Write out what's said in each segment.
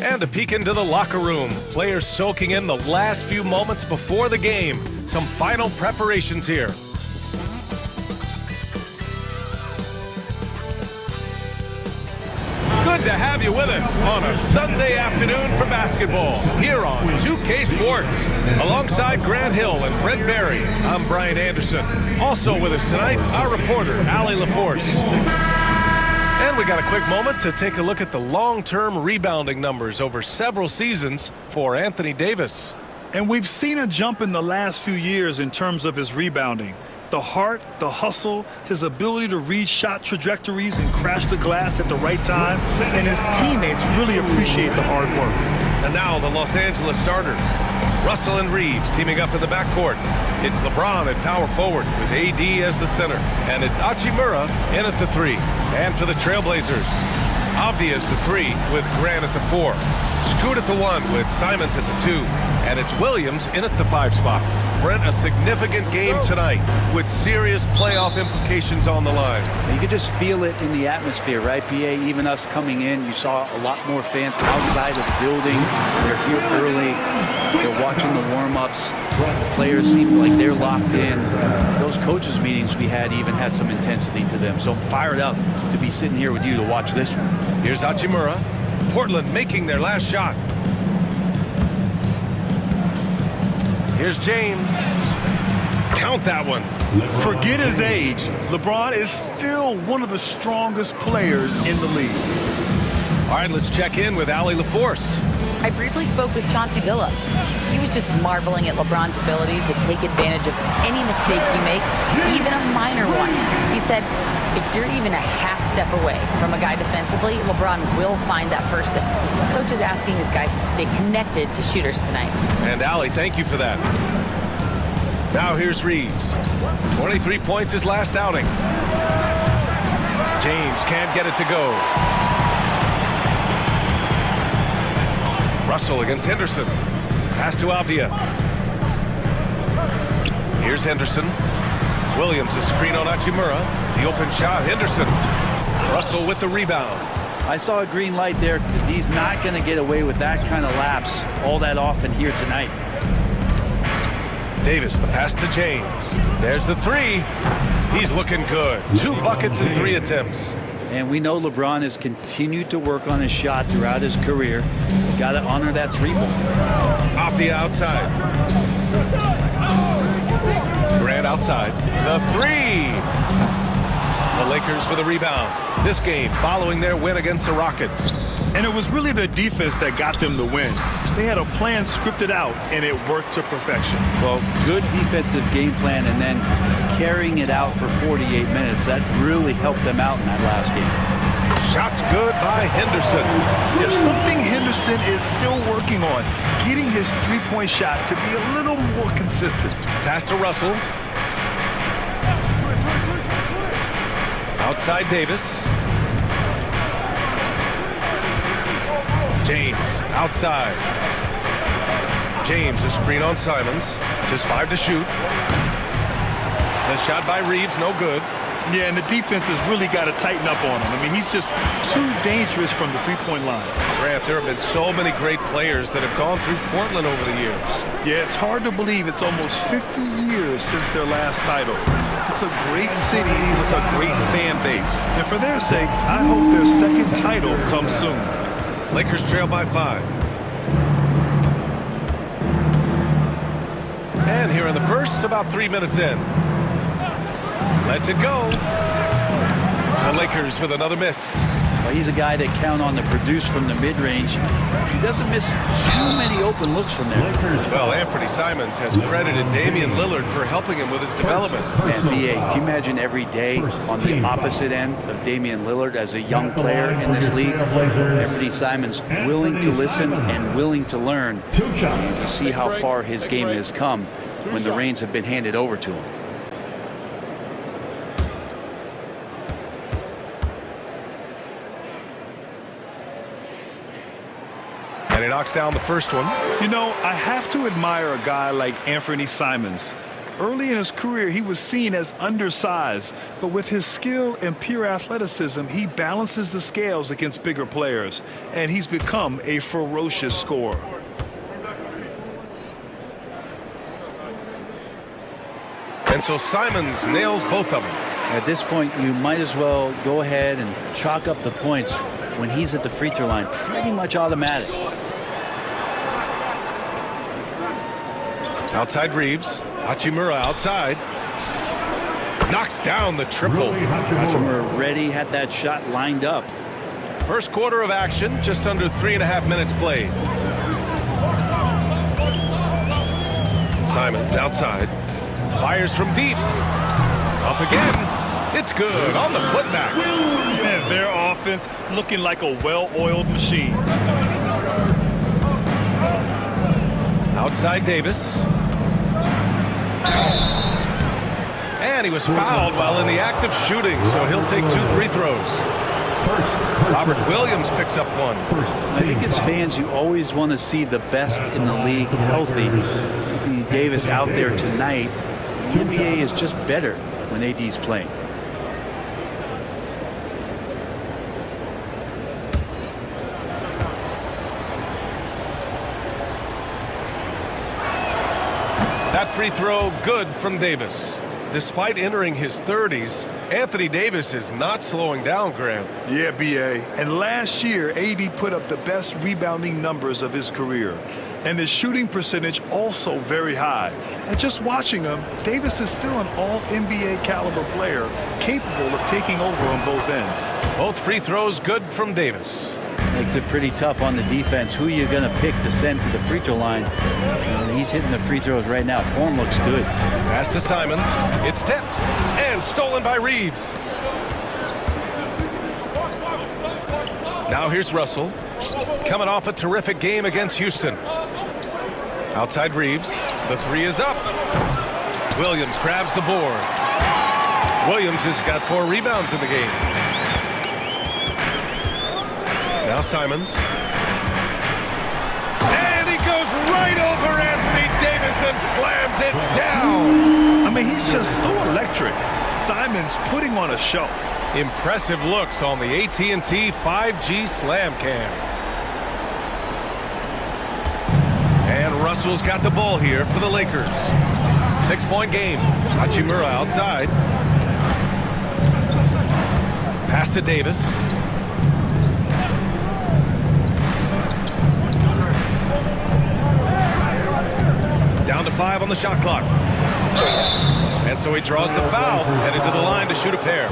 And a peek into the locker room. Players soaking in the last few moments before the game. Some final preparations here. Good to have you with us on a Sunday afternoon for basketball here on 2K Sports. Alongside Grant Hill and Brent Barry, I'm Brian Anderson. Also with us tonight, our reporter, Allie LaForce. And we got a quick moment to take a look at the long-term rebounding numbers over several seasons for Anthony Davis. And we've seen a jump in the last few years in terms of his rebounding. The heart, the hustle, his ability to read shot trajectories and crash the glass at the right time, and his teammates really appreciate the hard work. And now the Los Angeles starters. Russell and Reeves teaming up in the backcourt. It's LeBron at power forward with AD as the center. And it's Hachimura in at the 3. And for the Trailblazers, Avdija is the 3 with Grant at the 4. Scoot at the 1 with Simons at the 2. And it's Williams in at the 5 spot. Brent, a significant game tonight with serious playoff implications on the line. You could just feel it in the atmosphere, right, PA? Even us coming in, you saw a lot more fans outside of the building. They're here early. They're watching the warm-ups. The players seem like they're locked in. Those coaches' meetings we had even had some intensity to them. So I'm fired up to be sitting here with you to watch this one. Here's Hachimura. Portland making their last shot. Here's James. Count that one. Forget his age. LeBron is still one of the strongest players in the league. All right, let's check in with Allie LaForce. I briefly spoke with Chauncey Billups. He was just marveling at LeBron's ability to take advantage of any mistake you make, even a minor one. He said, if you're even a half step away from a guy defensively, LeBron will find that person. Coach is asking his guys to stay connected to shooters tonight. And Allie, thank you for that. Now here's Reeves. 23 points his last outing. James can't get it to go. Russell against Henderson. Pass to Avdija. Here's Henderson. Williams, a screen on Hachimura. The open shot, Henderson. Russell with the rebound. I saw a green light there. He's not going to get away with that kind of lapse all that often here tonight. Davis, the pass to James. There's the 3. He's looking good. 2 buckets in 3 attempts. And we know LeBron has continued to work on his shot throughout his career. Got to honor that 3-ball. Avdija outside. Grant outside. The 3. The Lakers with a rebound. This game following their win against the Rockets. And it was really their defense that got them the win. They had a plan scripted out, and it worked to perfection. Well, good defensive game plan and then carrying it out for 48 minutes. That really helped them out in that last game. Shots good by Henderson. There's something Henderson is still working on, getting his three-point shot to be a little more consistent. Pass to Russell. Outside Davis. James outside. James, a screen on Simons. Just 5 to shoot. The shot by Reeves, no good. Yeah, and the defense has really got to tighten up on him. I mean, he's just too dangerous from the three-point line. Grant, there have been so many great players that have gone through Portland over the years. Yeah, it's hard to believe it's almost 50 years since their last title. It's a great city with a great fan base. And for their sake, I hope their second title comes soon. Lakers trail by 5. And here in the first, about 3 minutes in. Lets it go. The Lakers with another miss. Well, he's a guy they count on to produce from the mid-range. He doesn't miss too many open looks from there. Well, Anthony Simons has credited Damian Lillard for helping him with his development. And BA, can you imagine every day on the opposite end of Damian Lillard as a young player in this league? Anthony Simons willing to listen and willing to learn. And you see how far his game has come when the reins have been handed over to him. And he knocks down the first one. You know, I have to admire a guy like Anthony Simons. Early in his career, he was seen as undersized, but with his skill and pure athleticism, he balances the scales against bigger players, and he's become a ferocious scorer. And so Simons nails both of them. At this point, you might as well go ahead and chalk up the points when he's at the free throw line. Pretty much automatic. Outside Reeves. Hachimura outside. Knocks down the triple. Hachimura ready, had that shot lined up. First quarter of action, just under 3.5 minutes played. Simons outside. Fires from deep. Up again. It's good on the putback. And their offense looking like a well-oiled machine. Outside Davis. And he was fouled while in the act of shooting, so he'll take 2 free throws. Robert Williams picks up one. I think as fans, you always want to see the best in the league healthy. Anthony Davis out there tonight. The NBA is just better when AD's playing. That free throw good from Davis. Despite entering his 30s, Anthony Davis is not slowing down, Graham. Yeah, B.A. And last year, AD put up the best rebounding numbers of his career. And his shooting percentage also very high. And just watching him, Davis is still an all-NBA caliber player, capable of taking over on both ends. Both free throws good from Davis. Makes it pretty tough on the defense. Who you're going to pick to send to the free throw line. And he's hitting the free throws right now. Form looks good. Pass to Simons. It's tipped and stolen by Reeves. Now here's Russell. Coming off a terrific game against Houston. Outside Reeves. The 3 is up. Williams grabs the board. Williams has got 4 rebounds in the game. Now Simons. And he goes right over Anthony Davis and slams it down. I mean, he's just so electric. Simons putting on a show. Impressive looks on the AT&T 5G Slam Cam. And Russell's got the ball here for the Lakers. 6-point game. Hachimura outside. Pass to Davis. Down to 5 on the shot clock. And so he draws the foul, headed to the line to shoot a pair.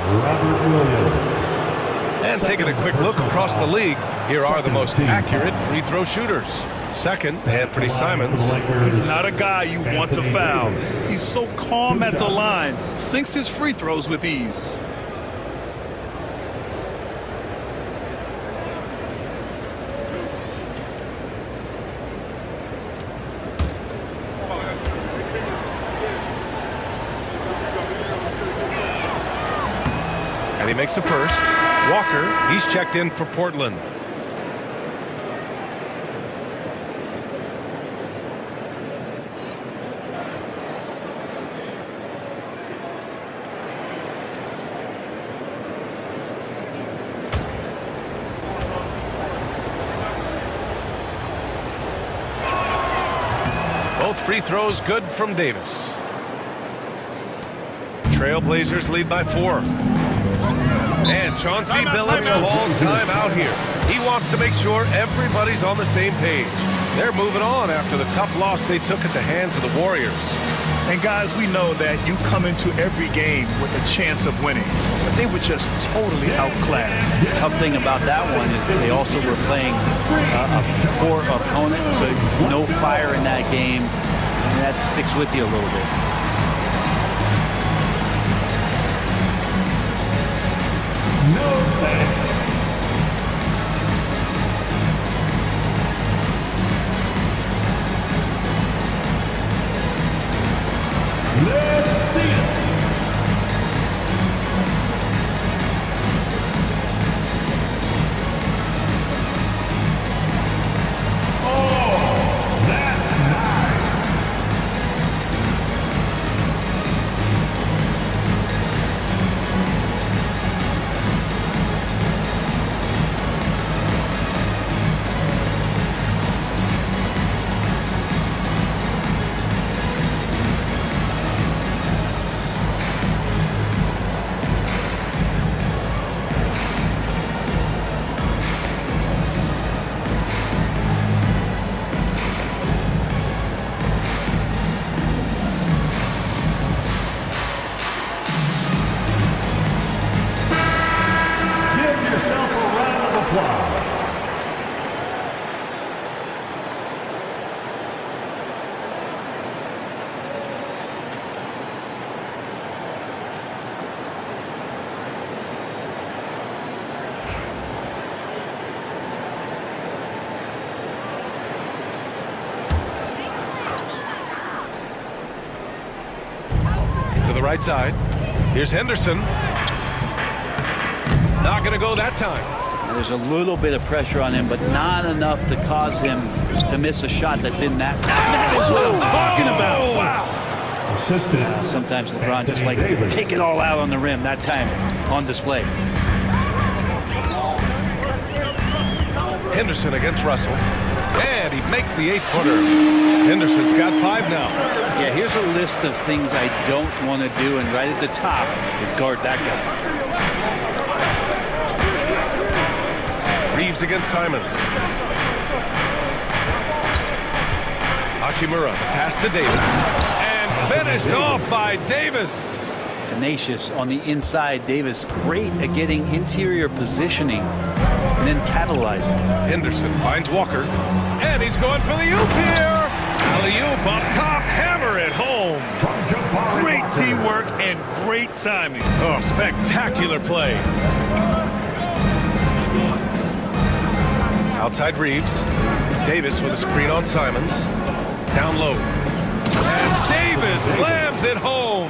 And taking a quick look across the league, here are the most accurate free throw shooters. Second, Anthony Simons. He's not a guy you want to foul. He's so calm at the line, sinks his free throws with ease. And he makes a first. Walker, he's checked in for Portland. Both free throws good from Davis. Trailblazers lead by 4. And Chauncey Billups calls time out here. He wants to make sure everybody's on the same page. They're moving on after the tough loss they took at the hands of the Warriors. And guys, we know that you come into every game with a chance of winning, but they were just totally outclassed. The tough thing about that one is they also were playing a poor opponent, so no fire in that game, and that sticks with you a little bit. No thanks. Let's see it. Oh, that's nice. flag. To the right side. Here's Henderson. Not going to go that time. There's a little bit of pressure on him, but not enough to cause him to miss a shot that's in that. That is what I'm talking about. Wow. Assistant. Sometimes LeBron just likes to take it all out on the rim. That time on display. Henderson against Russell. And he makes the 8-footer. Henderson's got 5 now. Yeah, here's a list of things I don't want to do, and right at the top is guard that guy. Reeves against Simons. Hachimura, pass to Davis. And finished off by Davis. Tenacious on the inside. Davis great at getting interior positioning and then catalyzing. Henderson finds Walker. And he's going for the oop here. Alley-oop up top. Hammer it home. Great teamwork and great timing. Oh, spectacular play. Outside Reeves. Davis with a screen on Simons. Down low. And Davis slams it home.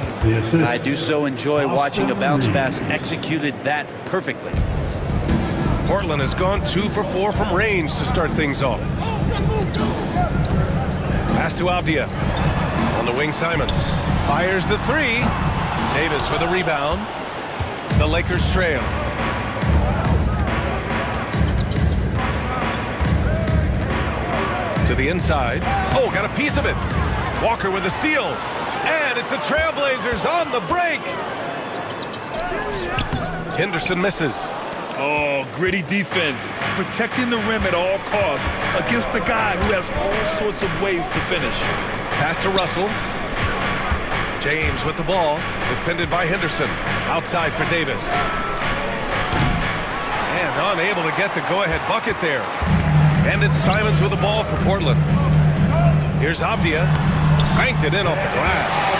I do so enjoy watching a bounce pass executed that perfectly. Portland has gone 2 for 4 from range to start things off. Pass to Avdia. On the wing, Simons. Fires the 3. Davis for the rebound. The Lakers trail. To the inside. Oh, got a piece of it. Walker with a steal. And it's the Trailblazers on the break. Henderson misses. Oh, gritty defense. Protecting the rim at all costs against a guy who has all sorts of ways to finish. Pass to Russell. James with the ball. Defended by Henderson. Outside for Davis. And unable to get the go-ahead bucket there. And it's Simons with the ball for Portland. Here's Avdia. Banked it in off the glass.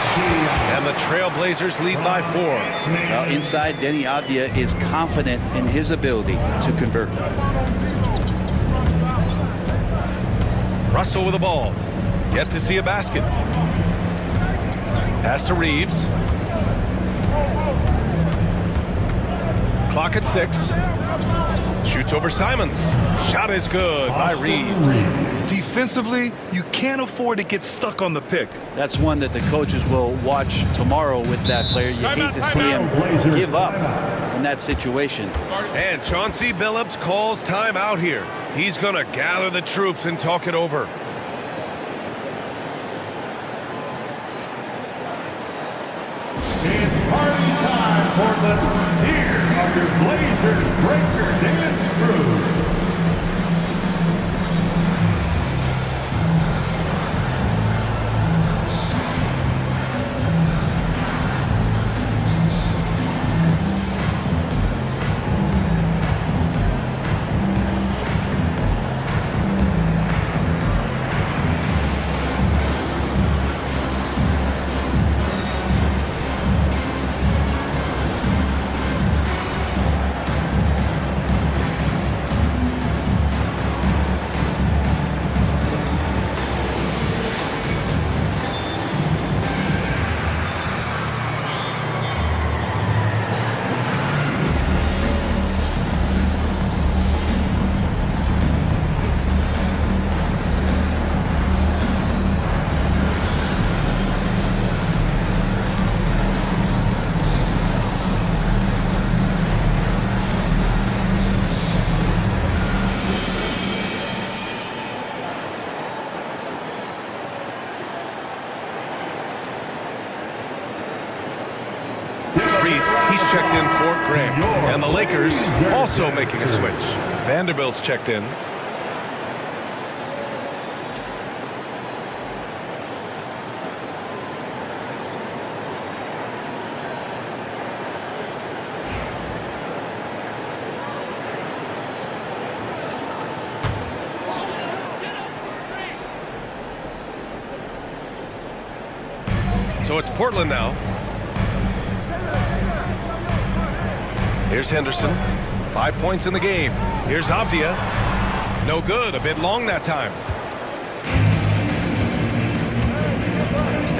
And the Trailblazers lead by 4. Well, inside, Denny Avdia is confident in his ability to convert. Russell with the ball. Yet to see a basket. Pass to Reeves. Clock at 6. Shoots over Simons. Shot is good by Reeves. Defensively, you can't afford to get stuck on the pick. That's one that the coaches will watch tomorrow with that player. You hate to see him give up in that situation. And Chauncey Billups calls timeout here. He's going to gather the troops and talk it over. It's party time, Portland. Here are your Blazers breaker dance crew. He's checked in for Grant. And the Lakers also making a switch. Vanderbilt's checked in. So it's Portland now. Here's Henderson. 5 points in the game. Here's Avdia. No good. A bit long that time.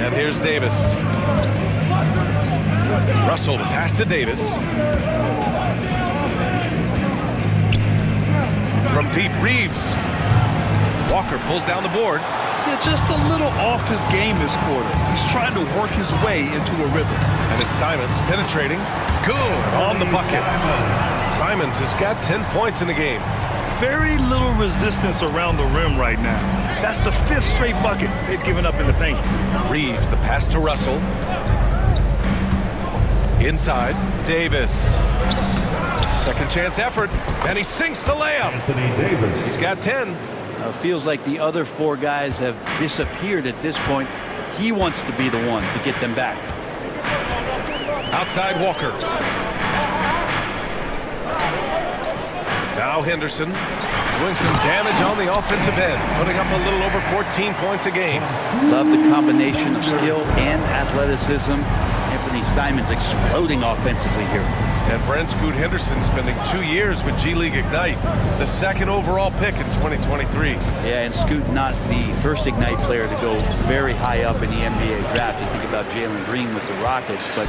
And here's Davis. Russell to pass to Davis. From deep, Reeves. Walker pulls down the board. Yeah, just a little off his game this quarter. He's trying to work his way into a rhythm. And it's Simons penetrating. Good on the bucket. Simons has got 10 points in the game. Very little resistance around the rim right now. That's the 5th straight bucket they've given up in the paint. Reeves, the pass to Russell. Inside, Davis. Second chance effort, and he sinks the layup. Anthony Davis. He's got 10. Feels like the other 4 guys have disappeared at this point. He wants to be the one to get them back. Outside Walker. Now Henderson doing some damage on the offensive end, putting up a little over 14 points a game. Love the combination of skill and athleticism. Anthony Simons exploding offensively here. And Brent Scoot Henderson spending 2 years with G League Ignite, the 2nd overall pick in 2023. Yeah, and Scoot not the first Ignite player to go very high up in the NBA draft. You think about Jalen Green with the Rockets, but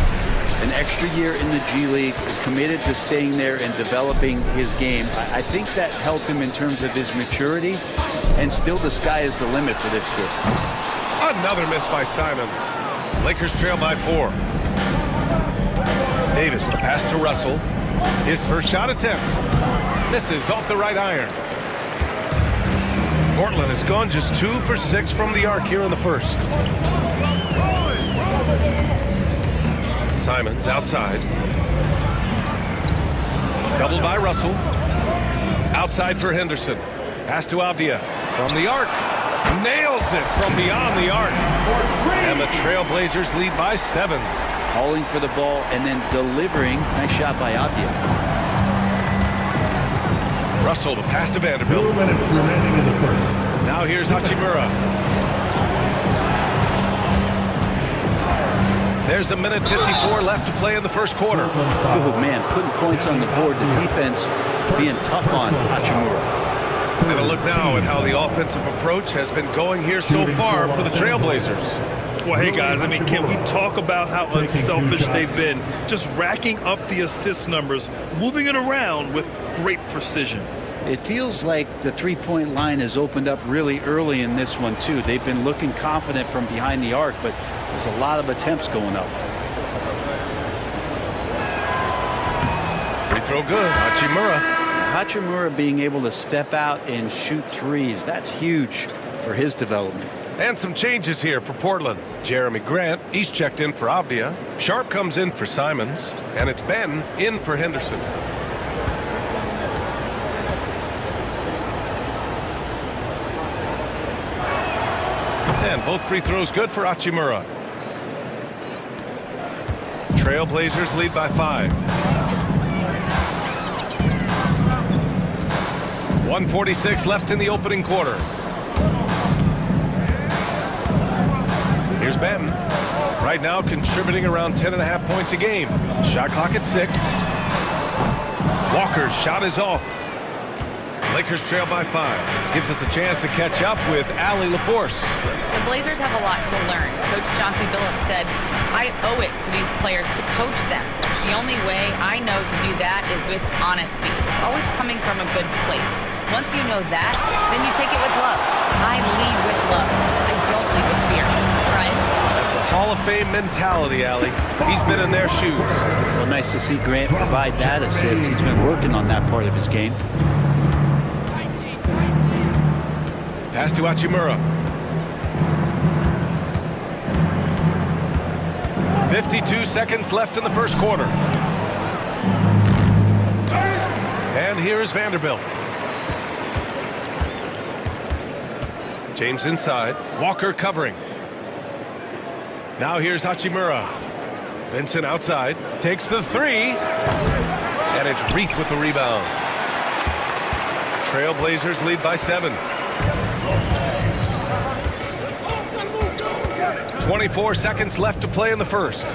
an extra year in the G League, committed to staying there and developing his game. I think that helped him in terms of his maturity, and still the sky is the limit for this kid. Another miss by Simons. Lakers trail by 4. Davis, the pass to Russell. His first shot attempt. Misses off the right iron. Portland has gone just 2 for 6 from the arc here in the first. Simons outside. Doubled by Russell. Outside for Henderson. Pass to Avdia. From the arc. Nails it from beyond the arc. And the Trailblazers lead by 7. Calling for the ball and then delivering. Nice shot by Avdia. Russell to pass to Vanderbilt. 2 minutes remaining in the first. Now here's Hachimura. There's a minute 54 left to play in the first quarter. Oh, man, putting points on the board. The defense being tough on Hachimura. And a look now at how the offensive approach has been going here so far for the Trailblazers. Well, hey, guys, I mean, can we talk about how unselfish they've been? Just racking up the assist numbers, moving it around with great precision. It feels like the three-point line has opened up really early in this one, too. They've been looking confident from behind the arc, but there's a lot of attempts going up. Free throw good. Hachimura. Hachimura being able to step out and shoot threes, that's huge for his development. And some changes here for Portland. Jeremy Grant, he's checked in for Avdia. Sharp comes in for Simons. And it's Ben in for Henderson. And both free throws good for Hachimura. Trailblazers lead by 5. 1:46 left in the opening quarter. Here's Ben. Right now contributing around 10.5 points a game. Shot clock at 6. Walker's shot is off. Lakers trail by 5. Gives us a chance to catch up with Allie LaForce. The Blazers have a lot to learn. Coach Chauncey Billups said, I owe it to these players to coach them. The only way I know to do that is with honesty. It's always coming from a good place. Once you know that, then you take it with love. I lead with love. I don't lead with fear. Brian? That's a Hall of Fame mentality, Allie. He's been in their shoes. Well, nice to see Grant provide that assist. He's been working on that part of his game. Pass to Hachimura. 52 seconds left in the first quarter. And here is Vanderbilt. James inside. Walker covering. Now here's Hachimura. Vincent outside. Takes the 3. And it's Reith with the rebound. Trailblazers lead by 7. 24 seconds left to play in the first.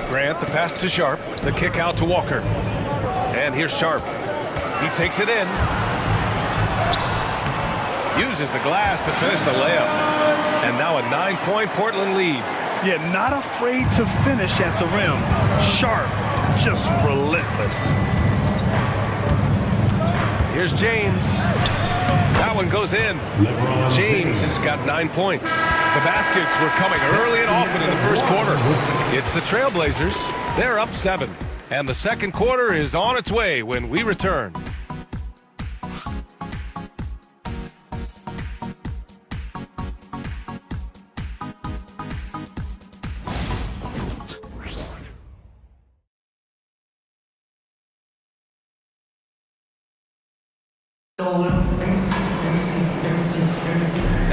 Grant, the pass to Sharp. The kick out to Walker. And here's Sharp. He takes it in. Uses the glass to finish the layup. And now a 9-point Portland lead. Yeah, not afraid to finish at the rim. Sharp, just relentless. Here's James. That one goes in. James has got 9 points. The baskets were coming early and often in the first quarter. It's the Trailblazers. They're up 7. And the second quarter is on its way when we return.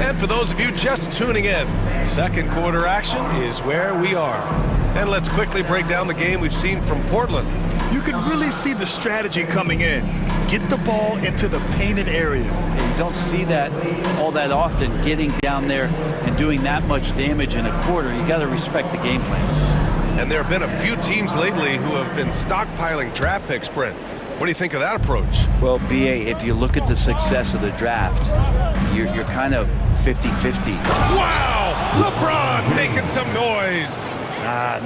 And for those of you just tuning in, second quarter action is where we are. And let's quickly break down the game we've seen from Portland. You can really see the strategy coming in. Get the ball into the painted area. And you don't see that all that often, getting down there and doing that much damage in a quarter. You got to respect the game plan. And there have been a few teams lately who have been stockpiling draft picks, Brent. What do you think of that approach? Well, B.A., if you look at the success of the draft, you're kind of 50-50. Wow! LeBron making some noise.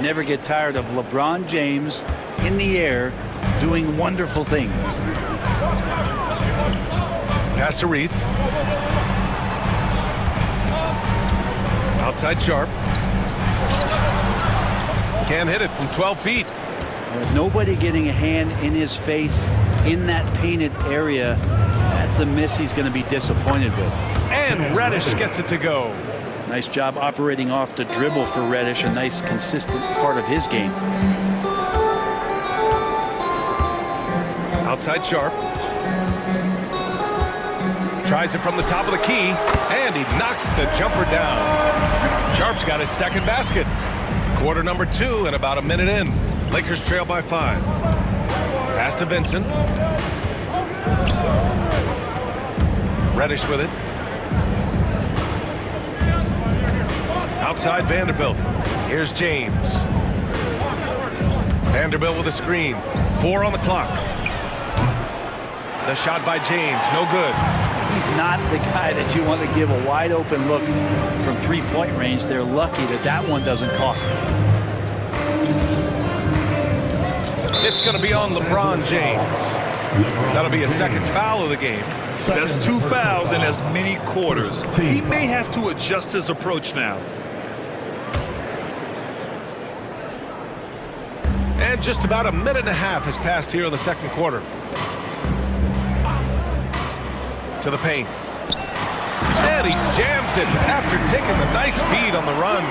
Never get tired of LeBron James in the air doing wonderful things. Pass to Reith. Outside Sharp. Can't hit it from 12 feet. With nobody getting a hand in his face in that painted area, that's a miss he's going to be disappointed with. And Reddish gets it to go. Nice job operating off the dribble for Reddish, a nice consistent part of his game. Outside Sharp. Tries it from the top of the key, and he knocks the jumper down. Sharp's got his second basket. Quarter number 2 and about a minute in. Lakers trail by 5. Pass to Vincent. Reddish with it. Outside Vanderbilt. Here's James. Vanderbilt with a screen. 4 on the clock. The shot by James, no good. He's not the guy that you want to give a wide open look from three-point range. They're lucky that that one doesn't cost them. It's going to be on LeBron James. That'll be a second foul of the game. That's 2 fouls in as many quarters. He may have to adjust his approach now. And just about a minute and a half has passed here in the second quarter. To the paint. And he jams it after taking the nice feed on the run.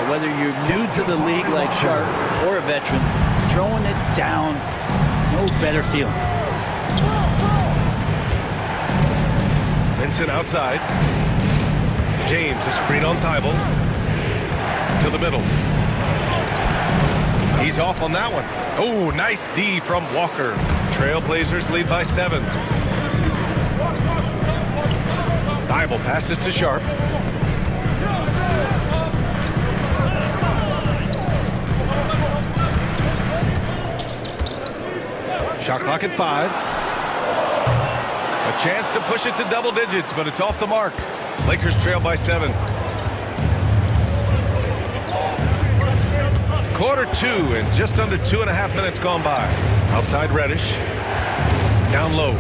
Whether you're new to the league like Sharp or a veteran, throwing it down, no better feeling. Vincent outside. James, a screen on Thibault. To the middle. He's off on that one. Oh, nice D from Walker. Trailblazers lead by 7. Thibault passes to Sharp. Shot clock at 5. A chance to push it to double digits, but it's off the mark. Lakers trail by 7. Quarter 2 and just under 2.5 minutes gone by. Outside Reddish. Down low.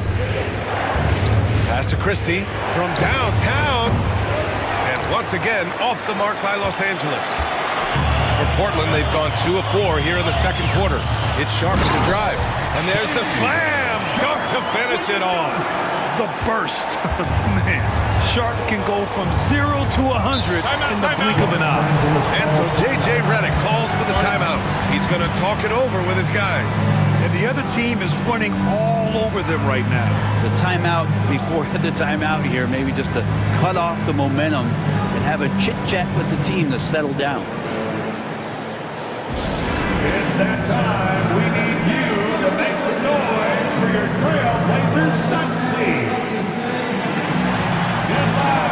Pass to Christie from downtown. And once again, off the mark by Los Angeles. For Portland, they've gone 2 of 4 here in the second quarter. It's Sharp with the drive. And there's the slam dunk to finish it off. The burst. Man, Sharp can go from 0 to 100 in the blink of an eye. And so J.J. Redick calls for the timeout. He's going to talk it over with his guys. And the other team is running all over them right now. The timeout before the timeout here, maybe just to cut off the momentum and have a chit-chat with the team to settle down. It's that time. We need you to make some noise for your Trailblazers Dynasty. Goodbye.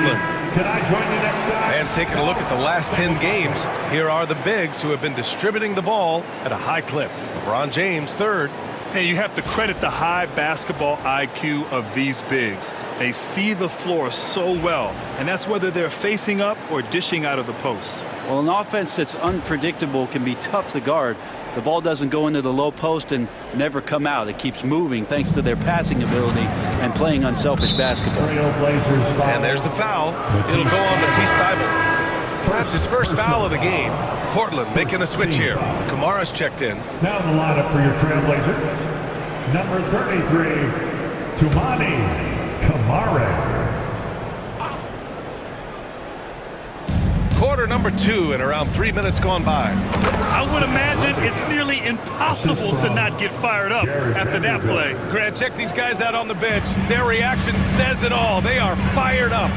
Portland. Can I join you next time? And taking a look at the last 10 games, here are the bigs who have been distributing the ball at a high clip. LeBron James, third. And you have to credit the high basketball IQ of these bigs. They see the floor so well, and that's whether they're facing up or dishing out of the post. Well, an offense that's unpredictable can be tough to guard. The ball doesn't go into the low post and never come out. It keeps moving thanks to their passing ability and playing unselfish basketball. And there's the foul. It'll go on Matisse Thybulle. That's his first foul of the game. Portland making a switch here. Kamara's checked in. Now the lineup for your Trailblazers. Number 33, Toumani Camara. Quarter number 2 and around 3 minutes gone by. I would imagine it's nearly impossible to not get fired up after that play. Grant, check these guys out on the bench. Their reaction says it all. They are fired up.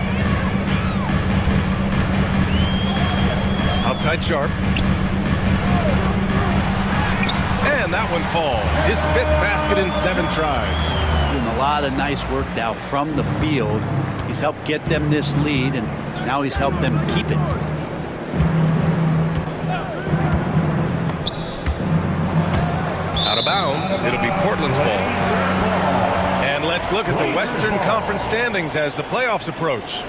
Outside Sharp. And that one falls. His 5th basket in 7 tries. Doing a lot of nice work now from the field. He's helped get them this lead, and now he's helped them keep it. Out of bounds. It'll be Portland's ball. And let's look at the Western Conference standings as the playoffs approach.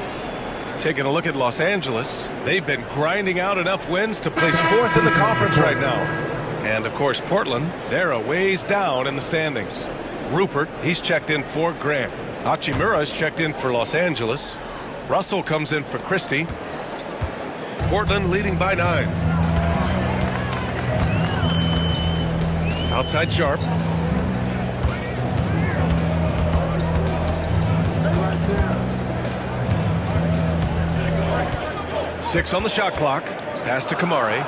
Taking a look at Los Angeles, they've been grinding out enough wins to place 4th in the conference right now. And of course Portland, they're a ways down in the standings. Rupert, he's checked in for Grant. Hachimura's checked in for Los Angeles. Russell comes in for Christie. Portland leading by 9. Outside Sharp. Six on the shot clock. Pass to Kamari.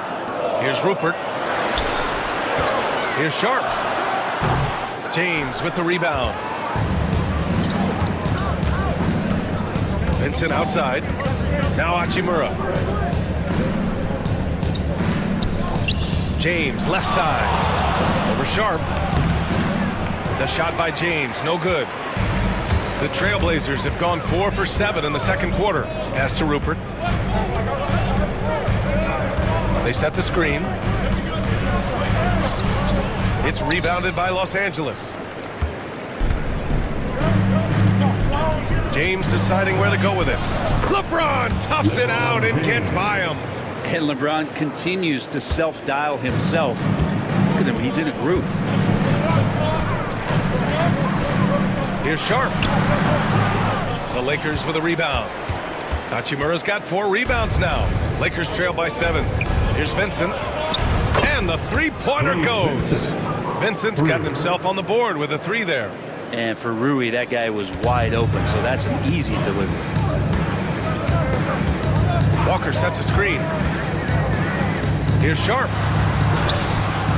Here's Rupert. Here's Sharp. James with the rebound. Vincent outside. Now Hachimura. James left side. Over Sharp. The shot by James, no good. The Trailblazers have gone 4 for 7 in the second quarter. Pass to Rupert. They set the screen. It's rebounded by Los Angeles. James deciding where to go with it. LeBron toughs it out and gets by him. And LeBron continues to self-dial himself. Look at him, he's in a groove. Here's Sharp. The Lakers with a rebound. Hachimura's got 4 rebounds now. Lakers trail by 7. Here's Vincent. And the three-pointer goes. Vincent's gotten himself on the board with a 3 there. And for Rui, that guy was wide open, so that's an easy delivery. Walker sets a screen. Here's Sharp.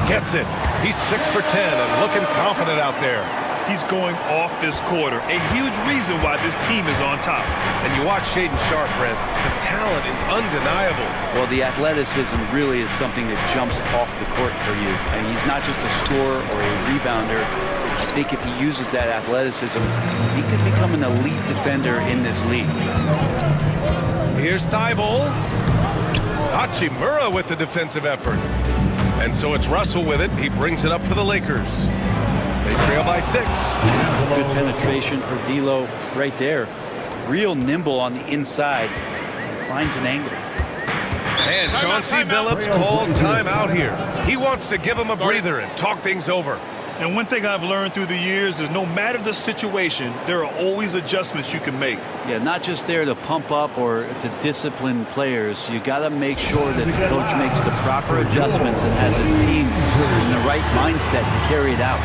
Gets it. He's 6 for 10 and looking confident out there. He's going off this quarter. A huge reason why this team is on top. And you watch Shaedon Sharp, Brent. The talent is undeniable. Well, the athleticism really is something that jumps off the court for you. I mean, he's not just a scorer or a rebounder. I think if he uses that athleticism, he could become an elite defender in this league. Here's Thybulle. Hachimura with the defensive effort. And so it's Russell with it. He brings it up for the Lakers. They trail by 6. Good penetration for D'Lo right there. Real nimble on the inside. Finds an angle. And Chauncey Billups calls timeout here. He wants to give him a breather and talk things over. And one thing I've learned through the years is no matter the situation, there are always adjustments you can make. Yeah, not just there to pump up or to discipline players. You got to make sure that the coach makes the proper adjustments and has his team in the right mindset to carry it out.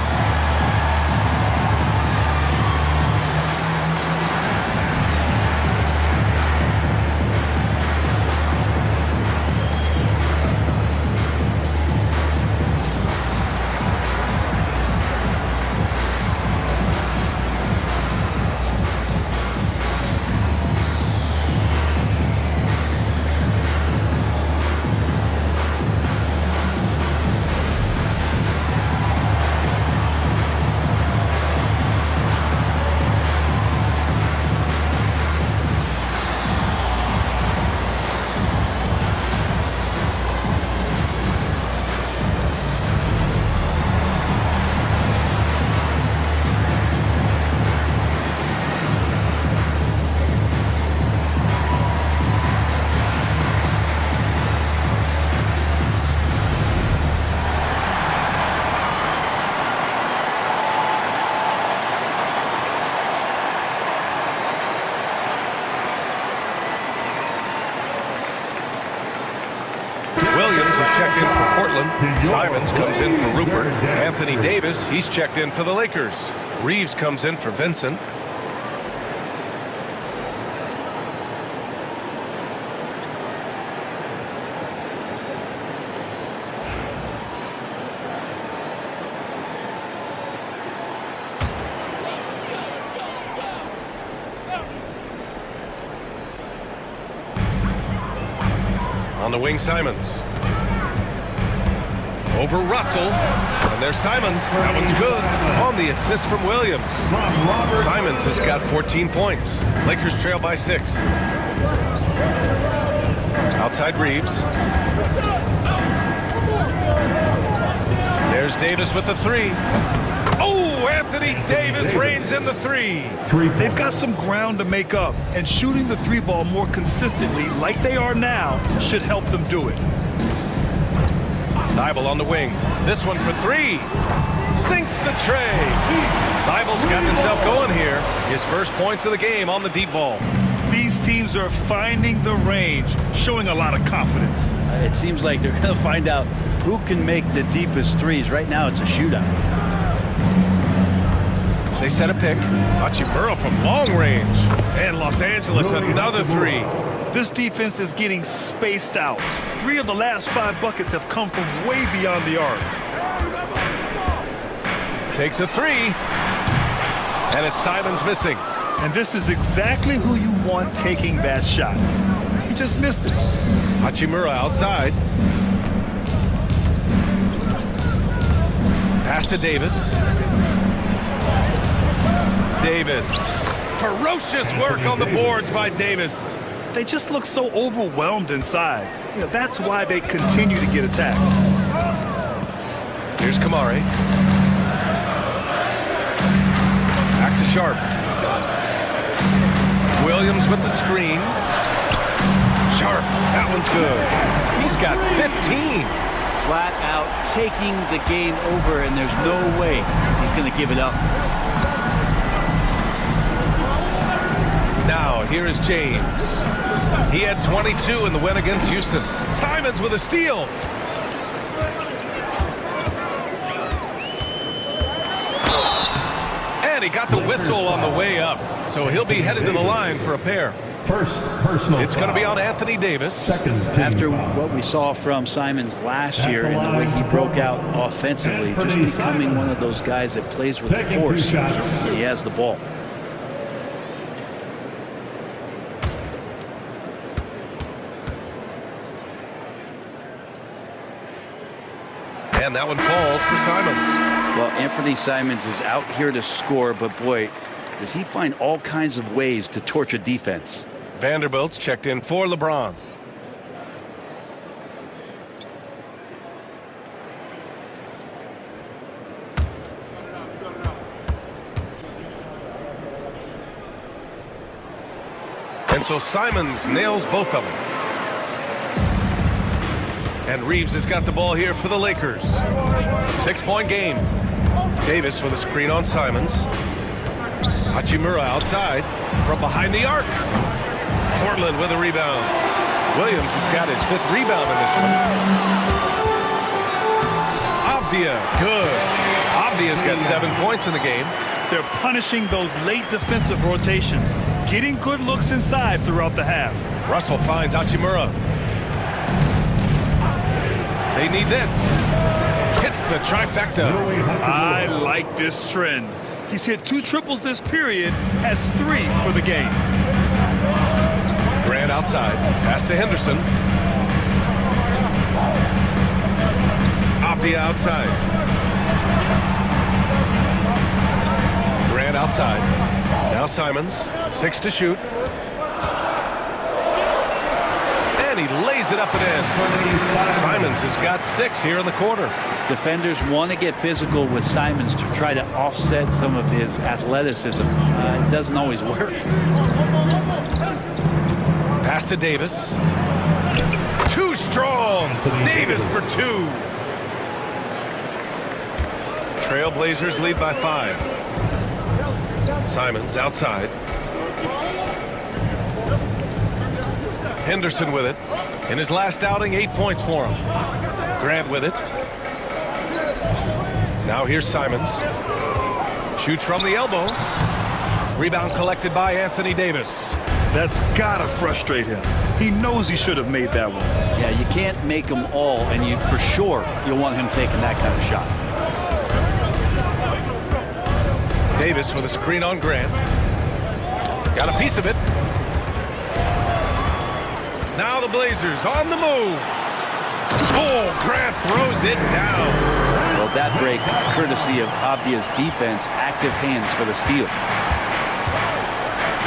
checked in for Portland. Simons comes in for Rupert. Anthony Davis, he's checked in for the Lakers. Reeves comes in for Vincent. On the wing, Simons. Over Russell. And there's Simons. That one's good. On the assist from Williams. Simons has got 14 points. Lakers trail by 6. Outside Reeves. There's Davis with the 3. Oh, Anthony Davis reigns in the 3. They've got some ground to make up, and shooting the 3 ball more consistently, like they are now, should help them do it. Thybulle on the wing. This one for 3. Sinks the tray. Thybulle's gotten himself going here. His first points of the game on the deep ball. These teams are finding the range, showing a lot of confidence. It seems like they're going to find out who can make the deepest threes. Right now, it's a shootout. They set a pick. Hachimura from long range. And Los Angeles another 3. This defense is getting spaced out. 3 of the last 5 buckets have come from way beyond the arc. Takes a 3. And it's Simons missing. And this is exactly who you want taking that shot. He just missed it. Hachimura outside. Pass to Davis. Davis. Ferocious work on the boards by Davis. They just look so overwhelmed inside. You know, that's why they continue to get attacked. Here's Kamari. Back to Sharp. Williams with the screen. Sharp. That one's good. He's got 15. Flat out taking the game over, and there's no way he's going to give it up. Now, here is James. He had 22 in the win against Houston. Simons with a steal. And he got the whistle on the way up. So he'll be headed to the line for a pair. First personal It's going to be on Anthony Davis. Second After what we saw from Simons last year and the way he broke out offensively, just becoming one of those guys that plays with force. He has the ball. And that one falls for Simons. Well, Anthony Simons is out here to score, but boy, does he find all kinds of ways to torture defense. Vanderbilt's checked in for LeBron. And so Simons nails both of them. And Reeves has got the ball here for the Lakers. 6-point game. Davis with a screen on Simons. Hachimura outside from behind the arc. Portland with a rebound. Williams has got his 5th rebound in this one. Avdia, good. Avdia's got 7 points in the game. They're punishing those late defensive rotations, getting good looks inside throughout the half. Russell finds Hachimura. They need this. Hits the trifecta. I like this trend. He's hit 2 triples this period, has 3 for the game. Grant outside. Pass to Henderson. Avdia outside. Grant outside. Now Simons. 6 to shoot. And he lays it up and in. Simons has got 6 here in the quarter. Defenders want to get physical with Simons to try to offset some of his athleticism. It doesn't always work. Pass to Davis. Too strong. Davis for 2. Trailblazers lead by 5. Simons outside. Henderson with it. In his last outing, 8 points for him. Grant with it. Now here's Simons. Shoots from the elbow. Rebound collected by Anthony Davis. That's gotta frustrate him. He knows he should have made that one. Yeah, you can't make them all, and you for sure you'll want him taking that kind of shot. Davis with a screen on Grant. Got a piece of it. Now the Blazers on the move. Oh, Grant throws it down. Well, that break, courtesy of Avdia's defense, active hands for the steal.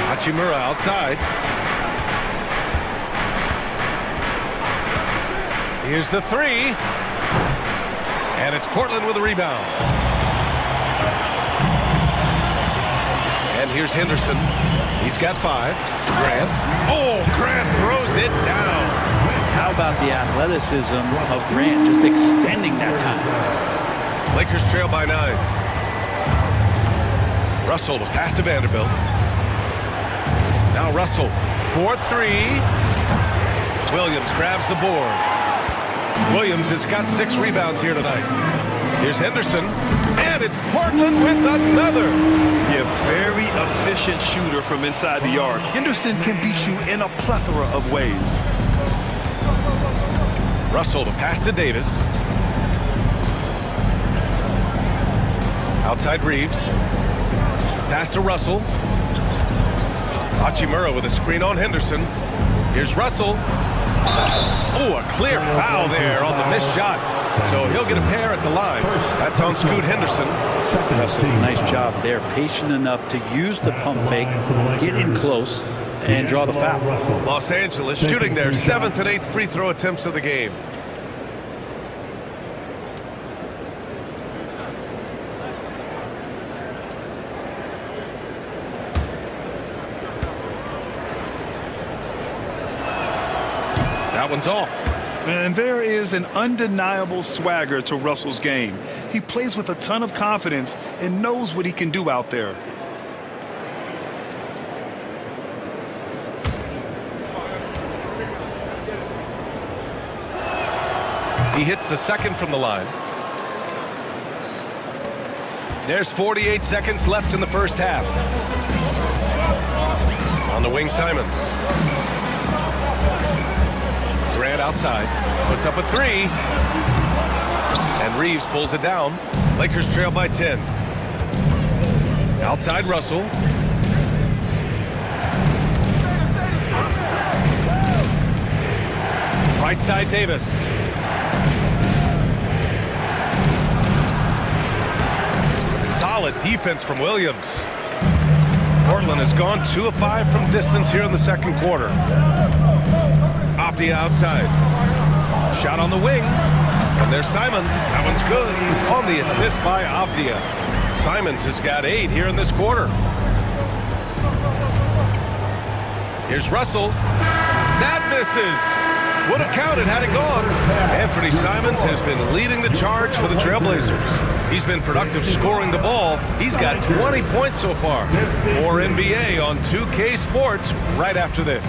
Hachimura outside. Here's the three. And it's Portland with a rebound. And here's Henderson. He's got 5. Grant. Oh, Grant throws it down. How about the athleticism of Grant just extending that time? Lakers trail by 9. Russell to pass to Vanderbilt. Now Russell for 3. Williams grabs the board. Williams has got 6 rebounds here tonight. Here's Henderson, and it's Portland with another. Yeah, very efficient shooter from inside the arc. Henderson can beat you in a plethora of ways. Russell to pass to Davis. Outside Reeves. Pass to Russell. Hachimura with a screen on Henderson. Here's Russell. Oh, a clear foul there on the missed shot. So he'll get a pair at the line. That's on Scoot Henderson. Russell, nice job there. Patient enough to use the pump fake, get in close, and draw the foul. Los Angeles shooting their 7th and 8th free throw attempts of the game. That one's off. And there is an undeniable swagger to Russell's game. He plays with a ton of confidence and knows what he can do out there. He hits the second from the line. There's 48 seconds left in the first half. On the wing, Simons. Grant outside, puts up a 3. And Reeves pulls it down. Lakers trail by 10. Outside Russell. Right side Davis. Solid defense from Williams. Portland has gone 2 of 5 from distance here in the second quarter. Avdia outside. Shot on the wing. And there's Simons. That one's good. On the assist by Avdia. Simons has got 8 here in this quarter. Here's Russell. That misses. Would have counted had it gone. Anthony Simons has been leading the charge for the Trailblazers. He's been productive scoring the ball. He's got 20 points so far. More NBA on 2K Sports right after this.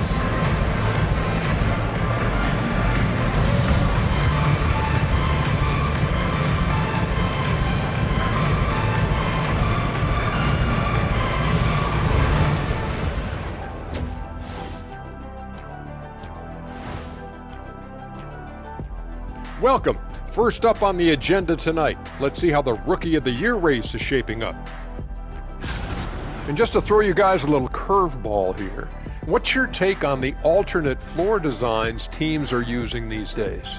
Welcome. First up on the agenda tonight, let's see how the Rookie of the Year race is shaping up. And just to throw you guys a little curveball here, what's your take on the alternate floor designs teams are using these days?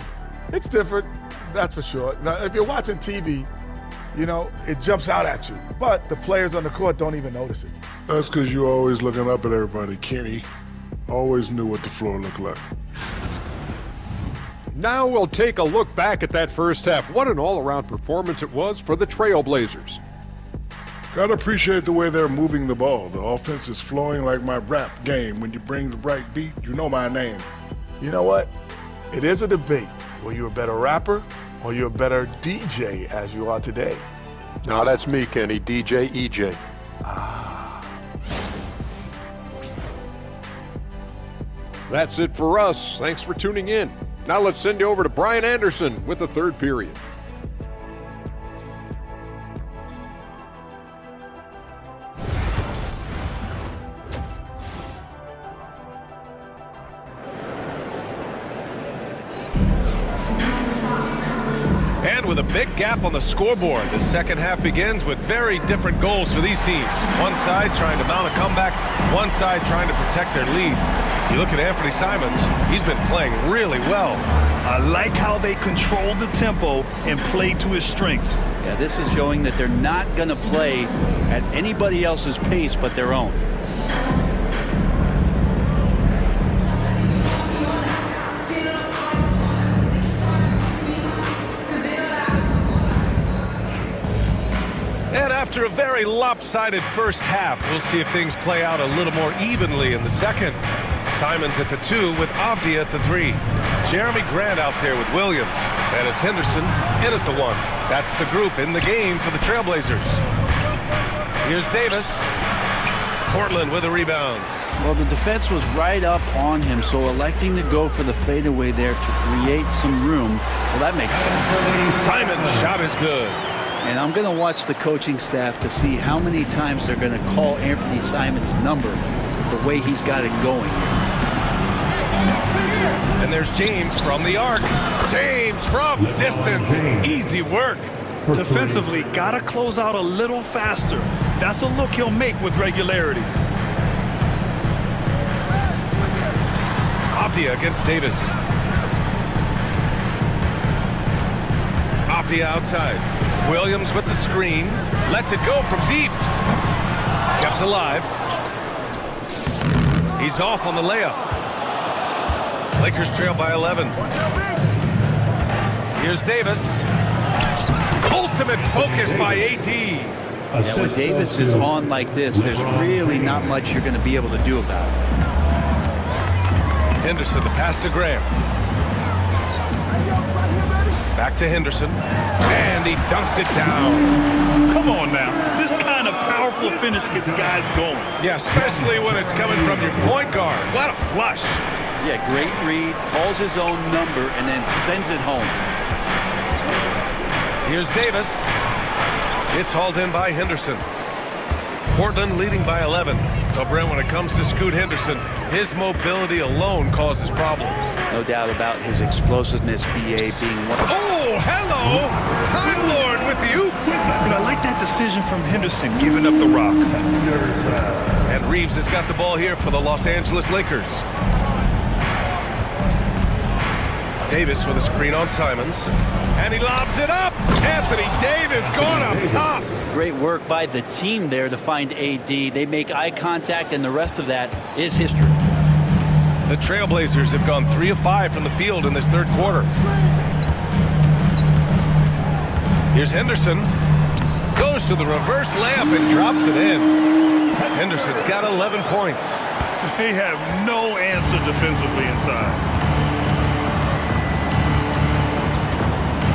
It's different, that's for sure. Now, if you're watching TV, you know, it jumps out at you. But the players on the court don't even notice it. That's because you're always looking up at everybody. Kenny always knew what the floor looked like. Now we'll take a look back at that first half. What an all-around performance it was for the Trailblazers. Gotta appreciate the way they're moving the ball. The offense is flowing like my rap game. When you bring the right beat, you know my name. You know what? It is a debate. Were you a better rapper or you're a better DJ as you are today? No, that's me, Kenny. DJ EJ. That's it for us. Thanks for tuning in. Now let's send you over to Brian Anderson with the third period. And with a big gap on the scoreboard, the second half begins with very different goals for these teams. One side trying to mount a comeback, one side trying to protect their lead. You look at Anthony Simons, he's been playing really well. I like how they controlled the tempo and played to his strengths. Yeah, this is showing that they're not going to play at anybody else's pace but their own. And after a very lopsided first half, we'll see if things play out a little more evenly in the second. Simons at the 2 with Avdia at the 3. Jeremy Grant out there with Williams. And it's Henderson in at the 1. That's the group in the game for the Trailblazers. Here's Davis. Portland with a rebound. Well, the defense was right up on him, so electing to go for the fadeaway there to create some room, well, that makes sense. Simon's shot is good. And I'm going to watch the coaching staff to see how many times they're going to call Anthony Simons' number the way he's got it going. And there's James from the arc. James from distance. Easy work. Defensively, got to close out a little faster. That's a look he'll make with regularity. Avdia against Davis. Avdia outside. Williams with the screen. Lets it go from deep. Kept alive. He's off on the layup. Lakers trail by 11. Here's Davis. Ultimate focus by AD. Yeah, when Davis is on like this, there's really not much you're going to be able to do about it. Henderson, the pass to Graham. Back to Henderson. And he dunks it down. Come on now. This kind of powerful finish gets guys going. Yeah, especially when it's coming from your point guard. What a flush. Yeah, great read, calls his own number, and then sends it home. Here's Davis. It's hauled in by Henderson. Portland leading by 11. So, Brent, when it comes to Scoot Henderson, his mobility alone causes problems. No doubt about his explosiveness, BA, being one. Oh, hello! Time Lord with the oop. But I like that decision from Henderson, giving up the rock. And Reeves has got the ball here for the Los Angeles Lakers. Davis with a screen on Simons. And he lobs it up. Anthony Davis going up top. Great work by the team there to find AD. They make eye contact, and the rest of that is history. The Trailblazers have gone 3 of 5 from the field in this third quarter. Here's Henderson. Goes to the reverse layup and drops it in. Henderson's got 11 points. They have no answer defensively inside.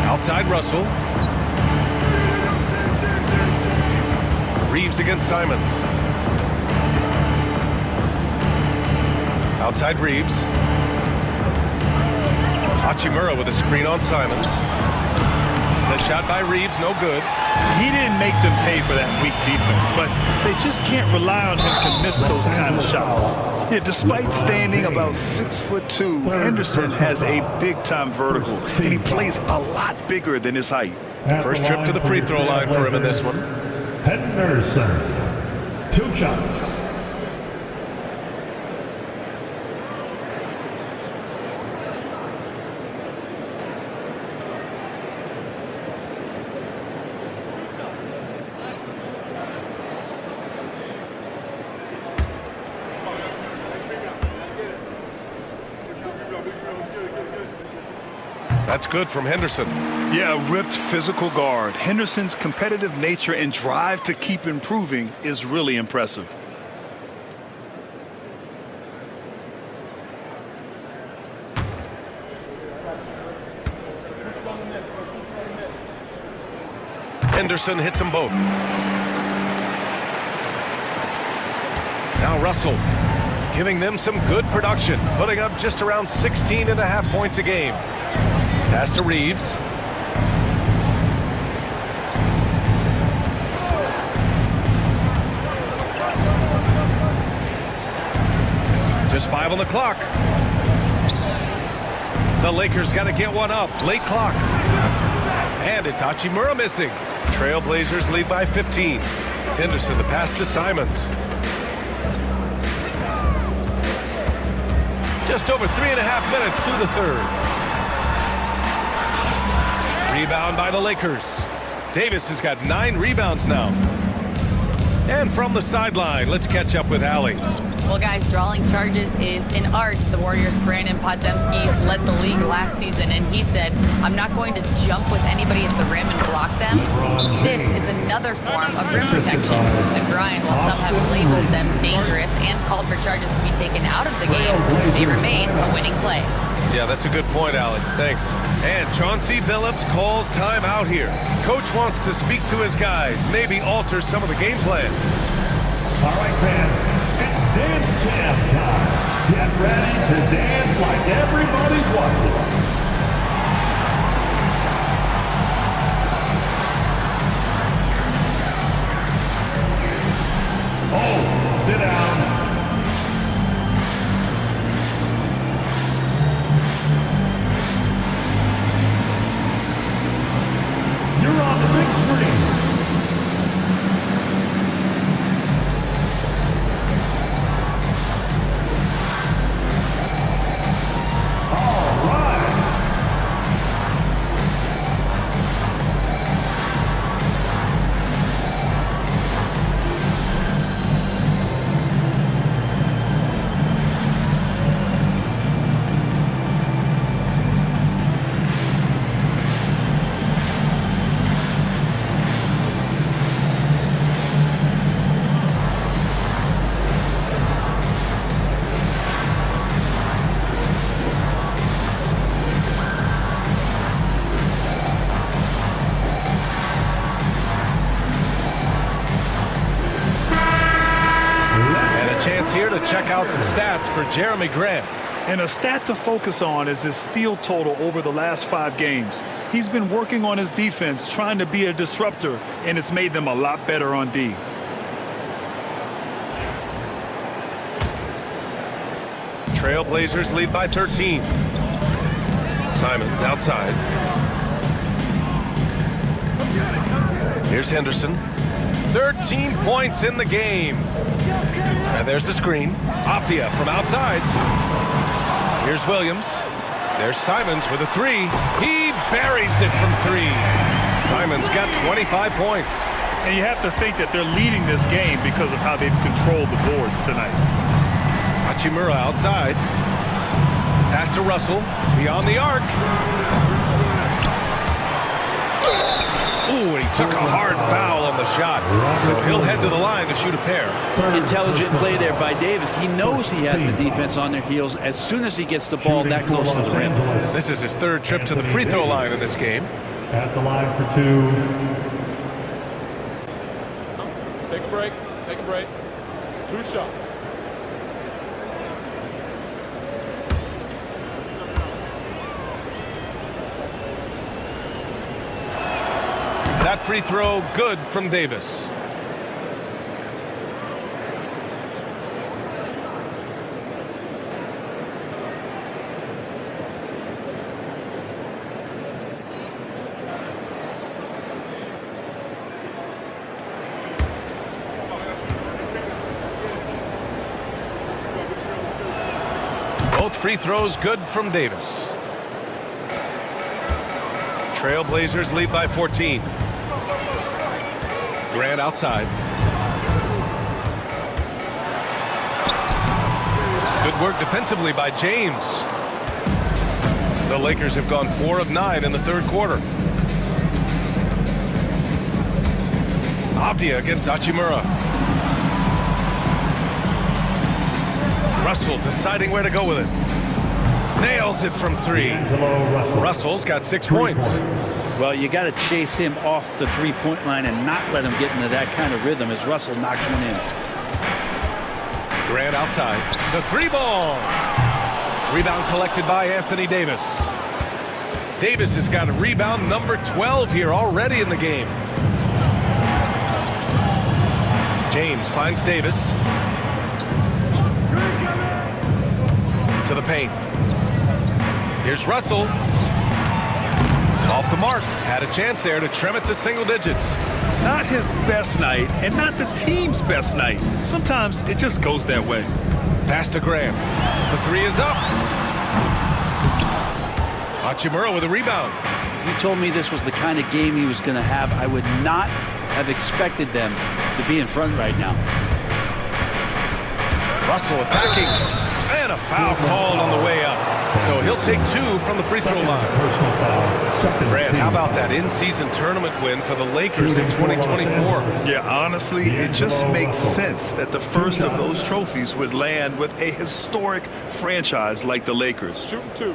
Outside Russell. Reeves against Simons. Outside Reeves. Hachimura with a screen on Simons. The shot by Reeves, no good. He didn't make them pay for that weak defense, but they just can't rely on him to miss those kind of shots. Yeah, despite standing about 6'2", Henderson has a big-time vertical, and he plays a lot bigger than his height. First trip to the free throw line for him in this one. Henderson, 2 shots. That's good from Henderson. Yeah, a ripped physical guard. Henderson's competitive nature and drive to keep improving is really impressive. Henderson hits them both. Now Russell giving them some good production, putting up just around 16.5 points a game. Pass to Reeves. Just 5 on the clock. The Lakers got to get one up. Late clock. And it's Hachimura missing. Trailblazers lead by 15. Henderson, the pass to Simons. Just over 3.5 minutes through the third. Rebound by the Lakers. Davis has got 9 rebounds now. And from the sideline, let's catch up with Allie. Well, guys, drawing charges is an art. The Warriors' Brandon Podziemski led the league last season, and he said, I'm not going to jump with anybody at the rim and block them. This is another form of rim protection. And Brian, while some have labeled them dangerous and called for charges to be taken out of the game, they remain a winning play. Yeah, that's a good point, Alec. Thanks. And Chauncey Billups calls time out here. Coach wants to speak to his guys, maybe alter some of the game plan. All right, fans, it's dance jam time. Get ready to dance like everybody's watching. Oh, sit down. You're on the big screen. Here to check out some stats for Jeremy Grant. And a stat to focus on is his steal total over the last 5 games. He's been working on his defense, trying to be a disruptor, and it's made them a lot better on D. Trailblazers lead by 13. Simons outside. Here's Henderson. 13 points in the game. And there's the screen. Avdia from outside. Here's Williams. There's Simons with a 3. He buries it from 3. Simons got 25 points. And you have to think that they're leading this game because of how they've controlled the boards tonight. Hachimura outside. Pass to Russell. Beyond the arc. Ooh, and he took a hard foul on the shot. So he'll head to the line to shoot a pair. Intelligent play there by Davis. He knows he has the defense on their heels as soon as he gets the ball that close to the rim. This is his 3rd trip to the free throw line in this game. At the line for 2. Take a break. Take a break. 2 shots. That free throw good from Davis. Both free throws good from Davis. Trailblazers lead by 14. Grant outside. Good work defensively by James. The Lakers have gone 4 of 9 in the 3rd quarter. Avdia against Hachimura. Russell deciding where to go with it. Nails it from 3. Russell's got 6 points. Well, you got to chase him off the three-point line and not let him get into that kind of rhythm as Russell knocks one in. Grant outside. The 3-ball. Rebound collected by Anthony Davis. Davis has got a rebound number 12 here already in the game. James finds Davis. To the paint. Here's Russell. Off the mark. Had a chance there to trim it to single digits. Not his best night, and not the team's best night. Sometimes it just goes that way. Pass to Graham. The 3 is up. Hachimura with a rebound. If you told me this was the kind of game he was going to have, I would not have expected them to be in front right now. Russell attacking. And a foul called on the way up. So he'll take 2 from the free throw line. Brad, how about that in-season tournament win for the Lakers in 2024? Yeah, honestly, it just makes sense that the first of those trophies would land with a historic franchise like the Lakers. Shooting 2.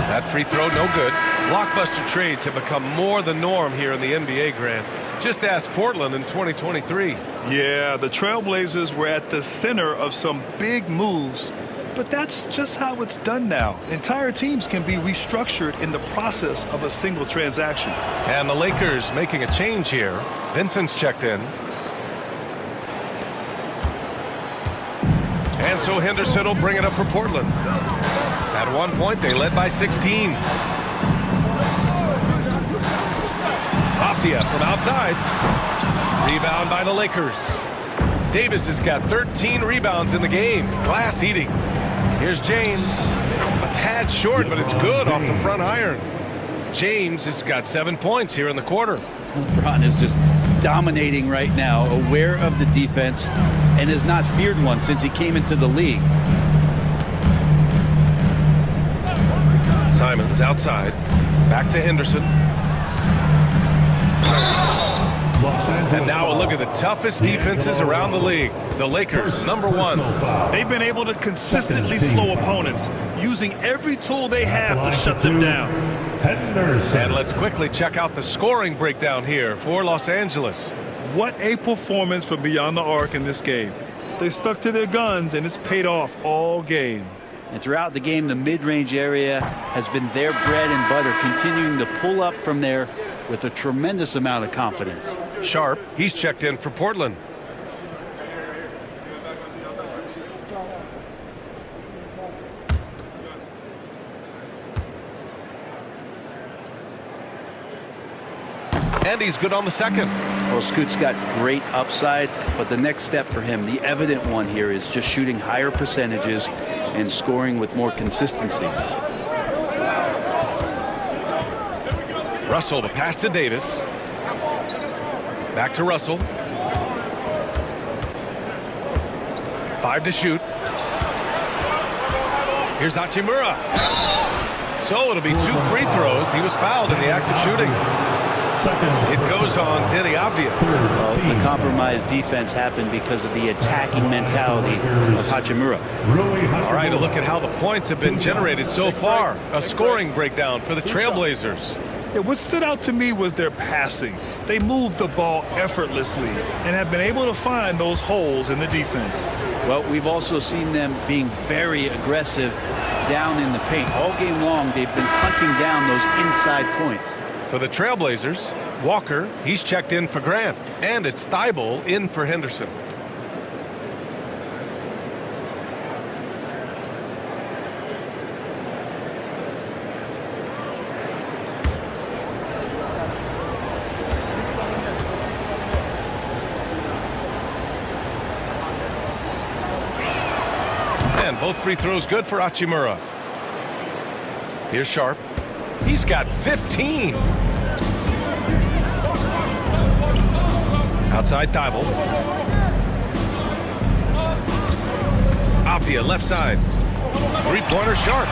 That free throw, no good. Blockbuster trades have become more the norm here in the NBA, Grant. Just ask Portland in 2023. Yeah, the Trailblazers were at the center of some big moves, but that's just how it's done now. Entire teams can be restructured in the process of a single transaction. And the Lakers making a change here. Vincent's checked in. And so Henderson will bring it up for Portland. At one point, they led by 16. Apia from outside. Rebound by the Lakers. Davis has got 13 rebounds in the game. Glass eating. Here's James. A tad short, but it's good off the front iron. James has got 7 points here in the quarter. LeBron is just dominating right now, aware of the defense, and has not feared one since he came into the league. Simons outside. Back to Henderson. And now a look at the toughest defenses around the league. The Lakers, number 1. They've been able to consistently slow opponents, using every tool they have to shut them down. And let's quickly check out the scoring breakdown here for Los Angeles. What a performance from beyond the arc in this game. They stuck to their guns, and it's paid off all game. And throughout the game, the mid-range area has been their bread and butter, continuing to pull up from there with a tremendous amount of confidence. Sharp, he's checked in for Portland. And he's good on the second. Well, Scoot's got great upside, but the next step for him, the evident one here, is just shooting higher percentages and scoring with more consistency. Russell, the pass to Davis. Back to Russell. 5 to shoot. Here's Hachimura. So it'll be 2 free throws. He was fouled in the act of shooting. It goes on Denny Avdia. Well, the compromised defense happened because of the attacking mentality of Hachimura. All right, a look at how the points have been generated so far. A scoring breakdown for the Trailblazers. Yeah, what stood out to me was their passing. They moved the ball effortlessly and have been able to find those holes in the defense. Well, we've also seen them being very aggressive down in the paint. All game long, they've been hunting down those inside points. For the Trailblazers, Walker, he's checked in for Grant. And it's Thibault in for Henderson. And both free throws good for Hachimura. Here's Sharp. He's got 15. Outside Thibault. Apia left side. Three-pointer Sharp.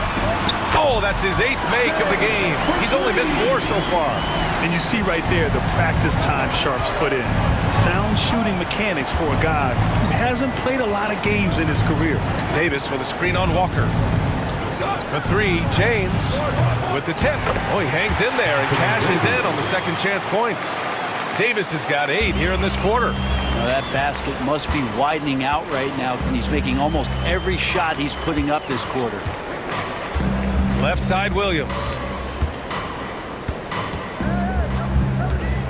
Oh, that's his 8th make of the game. He's only missed 4 so far. And you see right there the practice time Sharp's put in. Sound shooting mechanics for a guy who hasn't played a lot of games in his career. Davis with a screen on Walker. For three, James with the tip. Oh, he hangs in there and cashes in on the second chance points. Davis has got 8 here in this quarter. Now that basket must be widening out right now, and he's making almost every shot he's putting up this quarter. Left side, Williams.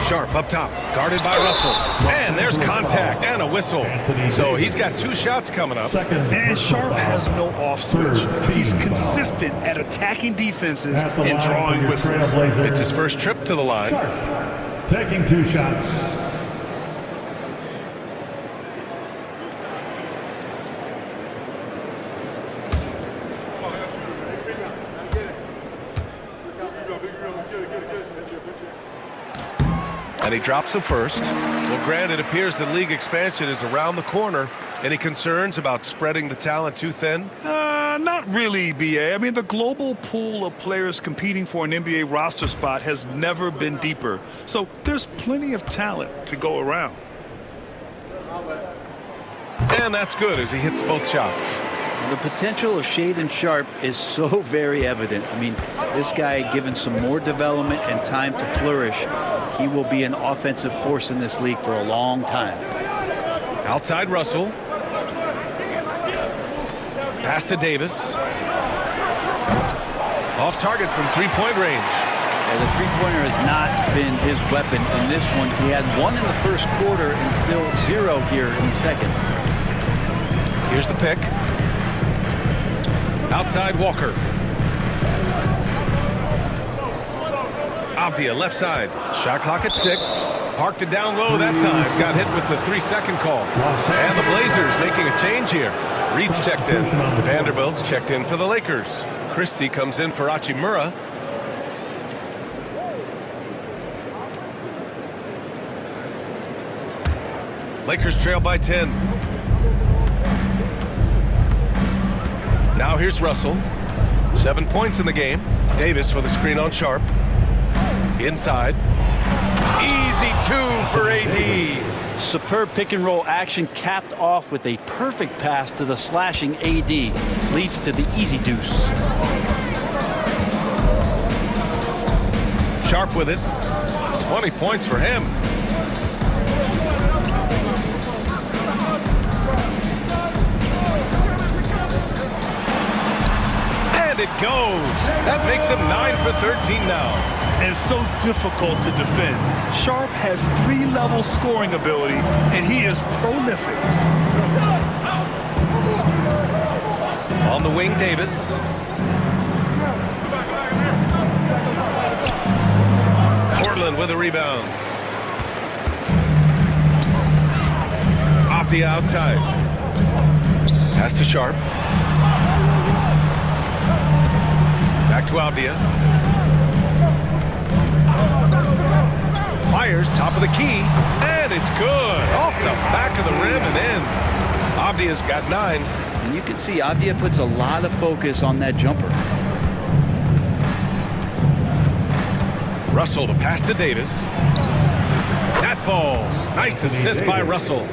Sharp up top, guarded by Russell. And there's contact and a whistle. So he's got 2 shots coming up. And Sharp has no off switch. He's consistent at attacking defenses and drawing whistles. It's his first trip to the line. Taking 2 shots. And he drops the first. Well, Grant, it appears that league expansion is around the corner. Any concerns about spreading the talent too thin? Not really, BA. I mean, the global pool of players competing for an NBA roster spot has never been deeper. So there's plenty of talent to go around. And that's good as he hits both shots. The potential of Shaedon Sharpe is so very evident. I mean, this guy, given some more development and time to flourish, he will be an offensive force in this league for a long time. Outside Russell. Pass to Davis. Off target from three-point range. And the three-pointer has not been his weapon in this one. He had 1 in the first quarter and still 0 here in the second. Here's the pick. Outside Walker. Avdia left side. Shot clock at 6. Parked it down low that time. Got hit with the 3-second call. And the Blazers making a change here. Reed's checked in. Vanderbilt's checked in for the Lakers. Christie comes in for Hachimura. Lakers trail by 10. Now here's Russell. 7 points in the game. Davis with a screen on Sharp. Inside. Easy 2 for AD. Superb pick and roll action capped off with a perfect pass to the slashing AD. Leads to the easy deuce. Sharp with it. 20 points for him. And it goes. That makes him 9 for 13 now. And so difficult to defend. Sharp has 3-level scoring ability, and he is prolific. On the wing, Davis. Portland with a rebound. Off the outside. Pass to Sharp. Back to Avdia. Fires top of the key, and it's good. Off the back of the rim and in. Avdia's got 9. And you can see Avdia puts a lot of focus on that jumper. Russell to pass to Davis. That falls. Nice assist by Russell.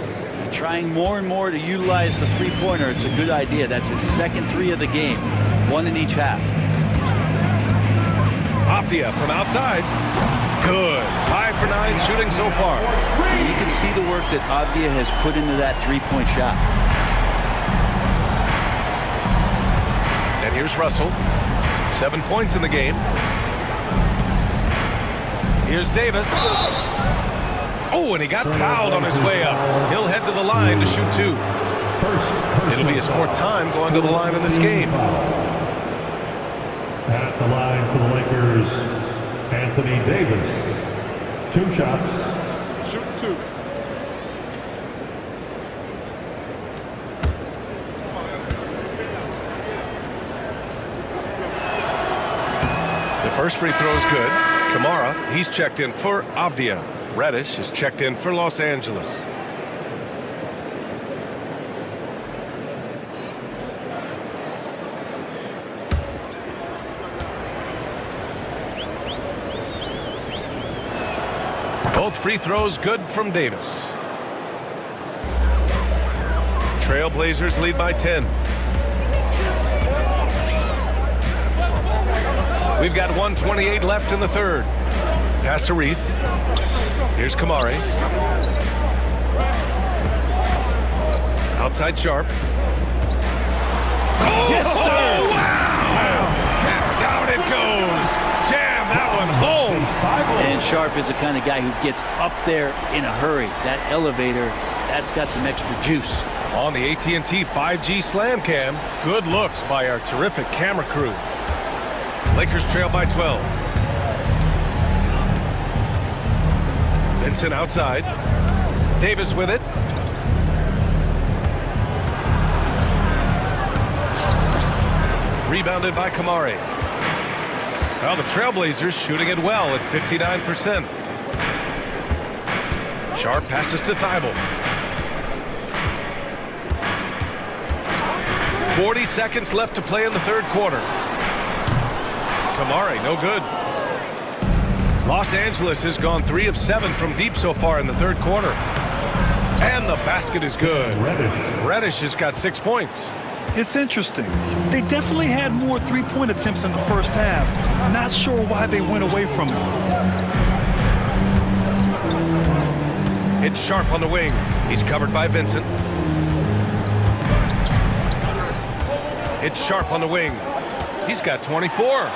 Trying more and more to utilize the three-pointer. It's a good idea. That's his second 3 of the game. 1 in each half. Avdia from outside. Good. 5 for 9 shooting so far. You can see the work that Avdia has put into that three-point shot. And here's Russell. 7 points in the game. Here's Davis. Oh, and he got fouled on his way up. He'll head to the line to shoot 2. It'll be his 4th time going to the line in this game. At the line for the Lakers, Anthony Davis. 2 shots. Shoot 2. The first free throw is good. Kamara, he's checked in for Avdia. Reddish is checked in for Los Angeles. Both free throws good from Davis. Trailblazers lead by 10. We've got 1:28 left in the third. Pass to Reith. Here's Kamari. Outside Sharp. Yes, sir. Wow! And down it goes. Jam that one home. And Sharp is the kind of guy who gets up there in a hurry. That elevator, that's got some extra juice. On the AT&T 5G Slam Cam, good looks by our terrific camera crew. Lakers trail by 12. Vincent outside. Davis with it. Rebounded by Kamari. Well, the Trailblazers shooting it well at 59%. Sharp passes to Thibault. 40 seconds left to play in the third quarter. Kamari, no good. Los Angeles has gone 3 of 7 from deep so far in the third quarter. And the basket is good. Reddish has got 6 points. It's interesting. They definitely had more three-point attempts in the first half. Not sure why they went away from it. It's Sharp on the wing. He's covered by Vincent. It's Sharp on the wing. He's got 24.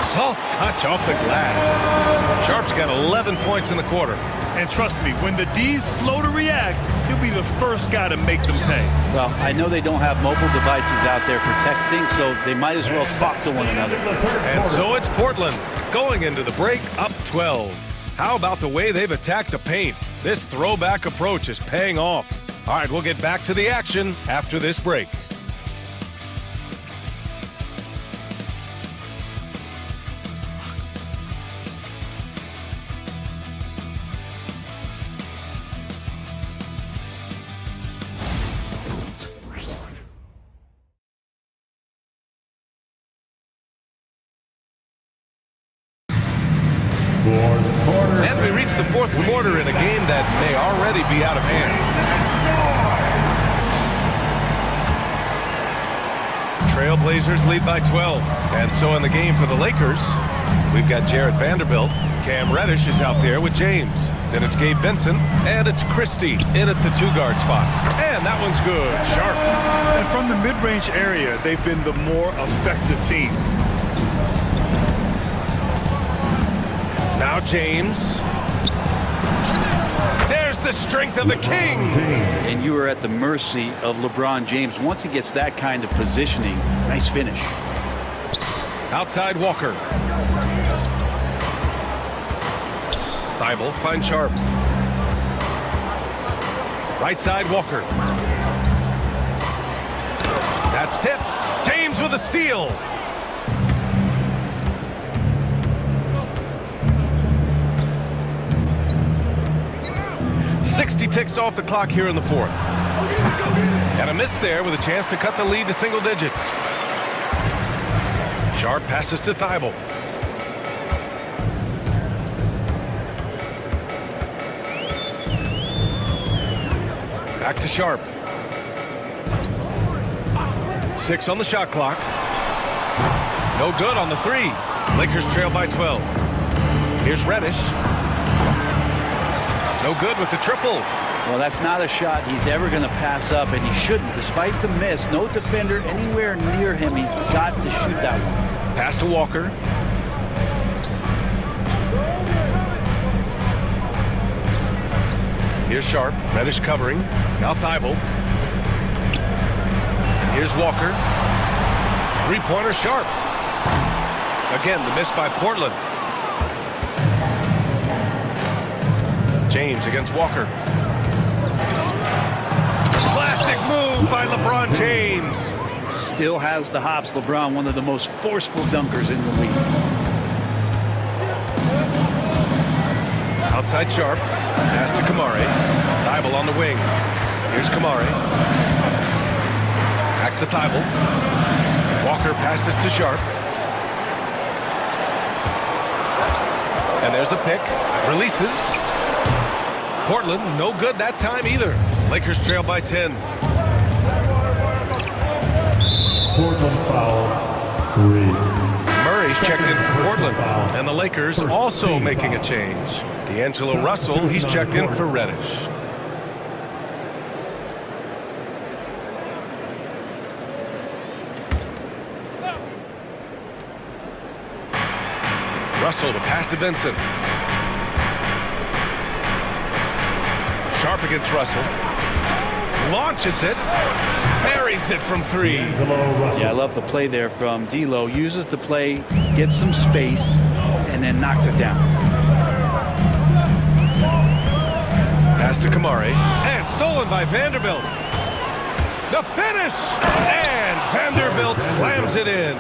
Soft touch off the glass. Sharp's got 11 points in the quarter. And trust me, when the D's slow to react, he'll be the first guy to make them pay. Well, I know they don't have mobile devices out there for texting, so they might as well talk to one another. And so it's Portland going into the break up 12. How about the way they've attacked the paint? This throwback approach is paying off. All right, we'll get back to the action after this break. And we reach the fourth quarter in a game that may already be out of hand. Trailblazers lead by 12. And so in the game for the Lakers, we've got Jarred Vanderbilt. Cam Reddish is out there with James. Then it's Gabe Vincent, and it's Christie in at the 2-guard spot. And that one's good. Sharp. And from the mid-range area, they've been the more effective team. Now James. There's the strength of the king. And you are at the mercy of LeBron James. Once he gets that kind of positioning, nice finish. Outside Walker. Thibault finds Sharp. Right side Walker. That's tipped. James with a steal. .60 ticks off the clock here in the fourth. And a miss there with a chance to cut the lead to single digits. Sharp passes to Thibault. Back to Sharp. 6 on the shot clock. No good on the 3. Lakers trail by 12. Here's Reddish. No good with the triple. Well, that's not a shot he's ever going to pass up, and he shouldn't. Despite the miss, no defender anywhere near him. He's got to shoot that one. Pass to Walker. Here's Sharp. Reddish covering. Now Thibault. And here's Walker. Three-pointer Sharp. Again, the miss by Portland. James against Walker. Classic move by LeBron James. Still has the hops. LeBron, one of the most forceful dunkers in the league. Outside Sharp. Pass to Kamari. Thibault on the wing. Here's Kamari. Back to Thibault. Walker passes to Sharp. And there's a pick. Releases. Portland, no good that time either. Lakers trail by 10. Portland foul. 3. checked in for Portland. And the Lakers also making a change. D'Angelo Russell, he's checked in for Reddish. Russell to pass to Vincent. Sharp against Russell. Launches it. Buries it from 3. Yeah, I love the play there from D'Lo. Uses the play, gets some space, and then knocks it down. Pass to Kamari. And stolen by Vanderbilt. The finish! And Vanderbilt slams it in.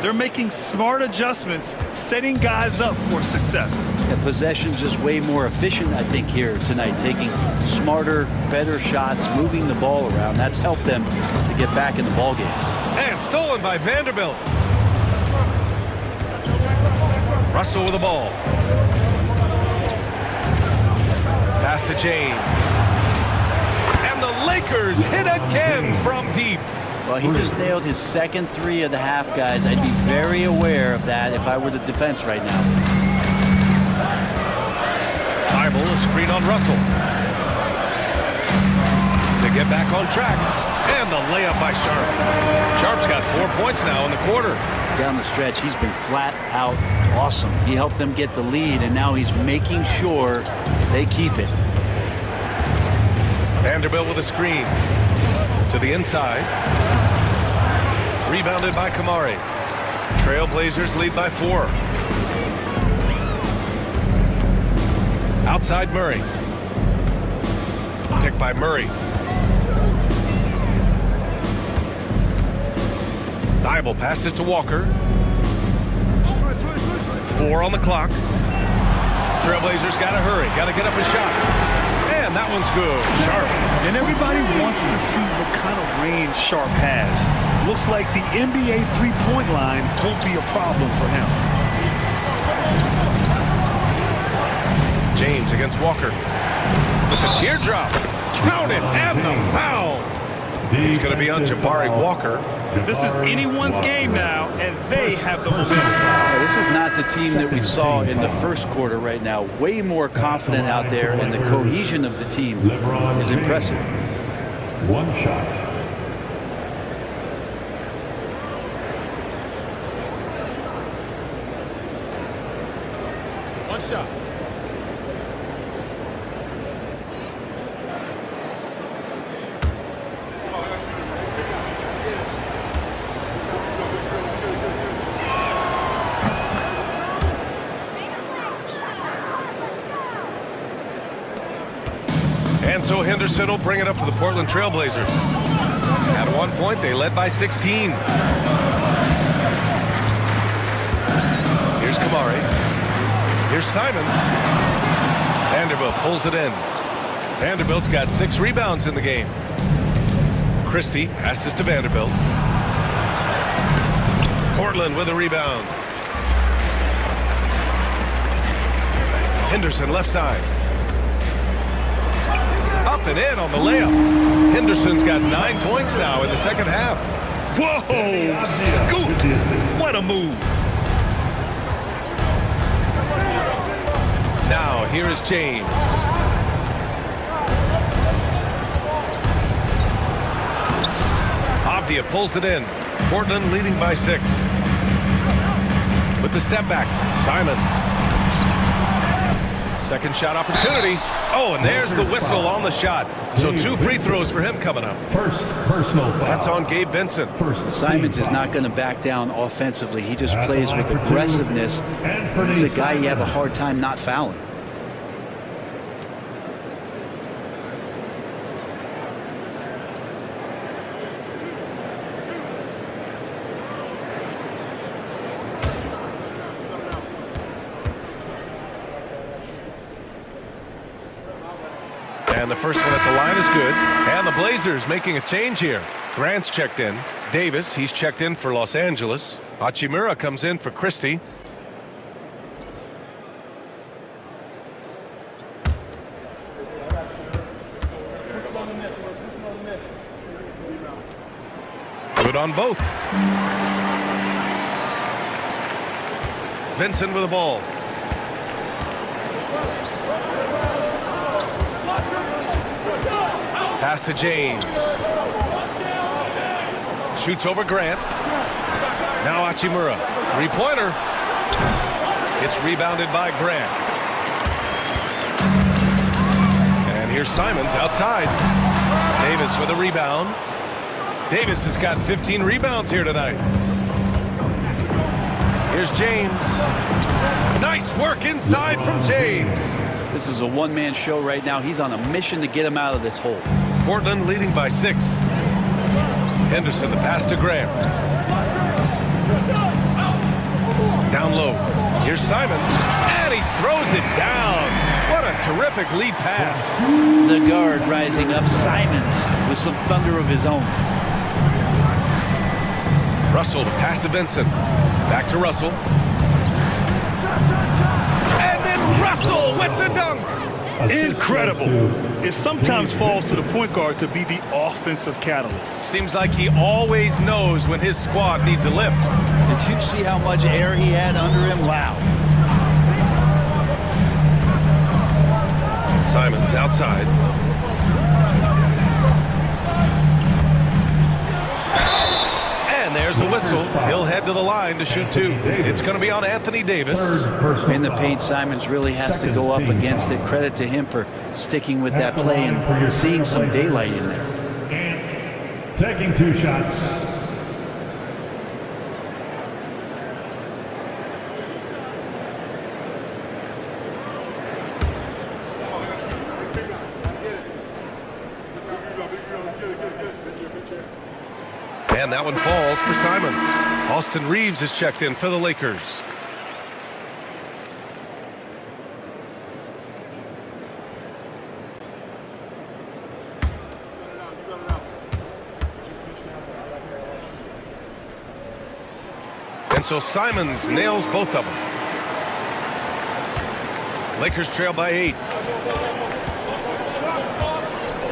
They're making smart adjustments, setting guys up for success. The possession's just way more efficient, I think, here tonight. Taking smarter, better shots, moving the ball around. That's helped them to get back in the ballgame. And stolen by Vanderbilt. Russell with the ball. Pass to James. And the Lakers hit again from deep. Well, he just nailed his second 3 of the half, guys. I'd be very aware of that if I were the defense right now. Bible, a screen on Russell. To get back on track. And the layup by Sharp. Sharp's got 4 points now in the quarter. Down the stretch, he's been flat out awesome. He helped them get the lead, and now he's making sure they keep it. Vanderbilt with a screen. To the inside. Rebounded by Kamari. Trailblazers lead by 4. Outside Murray. Picked by Murray. Thibault passes to Walker. 4 on the clock. Trailblazers got to hurry. Got to get up a shot. And that one's good. Sharp. And everybody wants to see what kind of range Sharp has. Looks like the NBA three-point line won't be a problem for him. James against Walker. With the teardrop. Count it. And the foul. It's going to be on Jabari Walker. This is anyone's game now, and they have the momentum. Yeah, this is not the team that we saw in the first quarter right now. Way more confident out there, and the cohesion of the team is impressive. 1 shot. One shot. And so Henderson will bring it up for the Portland Trailblazers. At one point, they led by 16. Here's Kamari. Here's Simons. Vanderbilt pulls it in. Vanderbilt's got 6 rebounds in the game. Christie passes to Vanderbilt. Portland with a rebound. Henderson left side. Up and in on the layup. Henderson's got 9 points now in the second half. Whoa! Scoot! What a move. Now here is James. Avdia pulls it in. Portland leading by 6. With the step back, Simons. Second shot opportunity. Oh, and there's the whistle on the shot. So 2 free throws for him coming up. First personal foul. That's on Gabe Vincent. Simons is not going to back down offensively. He just plays with aggressiveness. He's a guy you have a hard time not fouling. And the first one at the line is good. And the Blazers making a change here. Grant's checked in. Davis, he's checked in for Los Angeles. Hachimura comes in for Christie. Good on both. Vincent with the ball. Pass to James. Shoots over Grant. Now Hachimura. Three-pointer. It's rebounded by Grant. And here's Simons outside. Davis with a rebound. Davis has got 15 rebounds here tonight. Here's James. Nice work inside from James. This is a one-man show right now. He's on a mission to get him out of this hole. Portland leading by 6. Henderson, the pass to Graham. Down low. Here's Simons. And he throws it down. What a terrific lead pass. The guard rising up. Simons with some thunder of his own. Russell, the pass to Vincent. Back to Russell. And then Russell with the dunk. Incredible. It sometimes falls to the point guard to be the offensive catalyst. Seems like he always knows when his squad needs a lift. Did you see how much air he had under him? Wow. Simons outside. And there's a whistle. He'll head to the line to shoot 2. It's going to be on Anthony Davis. In the paint, Simons really has to go up against it. Credit to him for sticking with that play and seeing some daylight in there. And taking 2 shots. And that one falls for Simons. Austin Reeves is checked in for the Lakers. And so Simons nails both of them. Lakers trail by 8.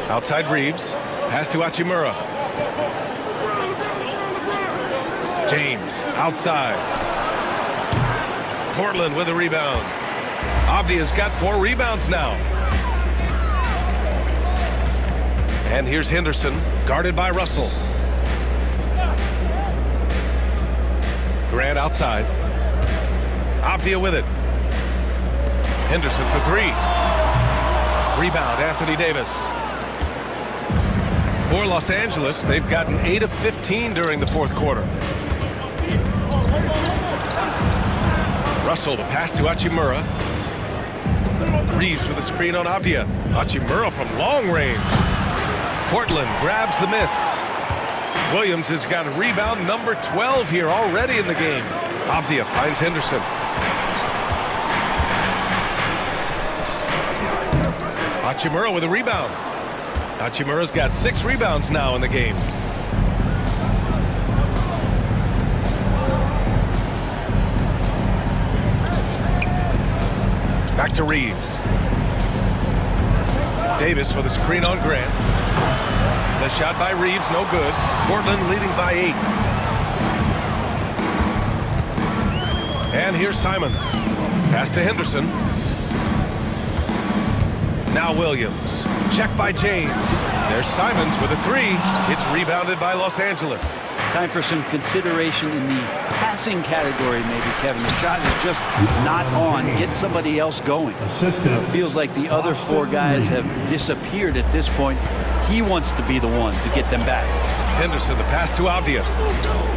Outside Reeves. Pass to Hachimura. James outside. Portland with a rebound. Avdia's got 4 rebounds now. And here's Henderson, guarded by Russell. Grant outside. Avdia with it. Henderson for 3. Rebound, Anthony Davis. For Los Angeles, they've gotten 8 of 15 during the fourth quarter. Russell, the pass to Hachimura. Reeves with a screen on Avdia. Hachimura from long range. Portland grabs the miss. Williams has got a rebound number 12 here already in the game. Avdia finds Henderson. Hachimura with a rebound. Hachimura's got 6 rebounds now in the game. Back to Reeves. Davis with a screen on Grant. The shot by Reeves, no good. Portland leading by 8. And here's Simons. Pass to Henderson. Now Williams. Check by James. There's Simons with a 3. It's rebounded by Los Angeles. Time for some consideration in the passing category, maybe, Kevin. The shot is just not on. Get somebody else going. It feels like the other 4 guys have disappeared at this point. He wants to be the one to get them back. Henderson, the pass to Avdia.